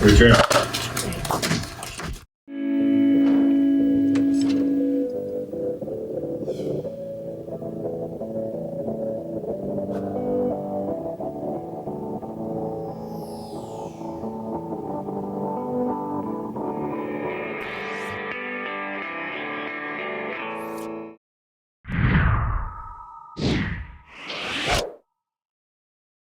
Adjourn.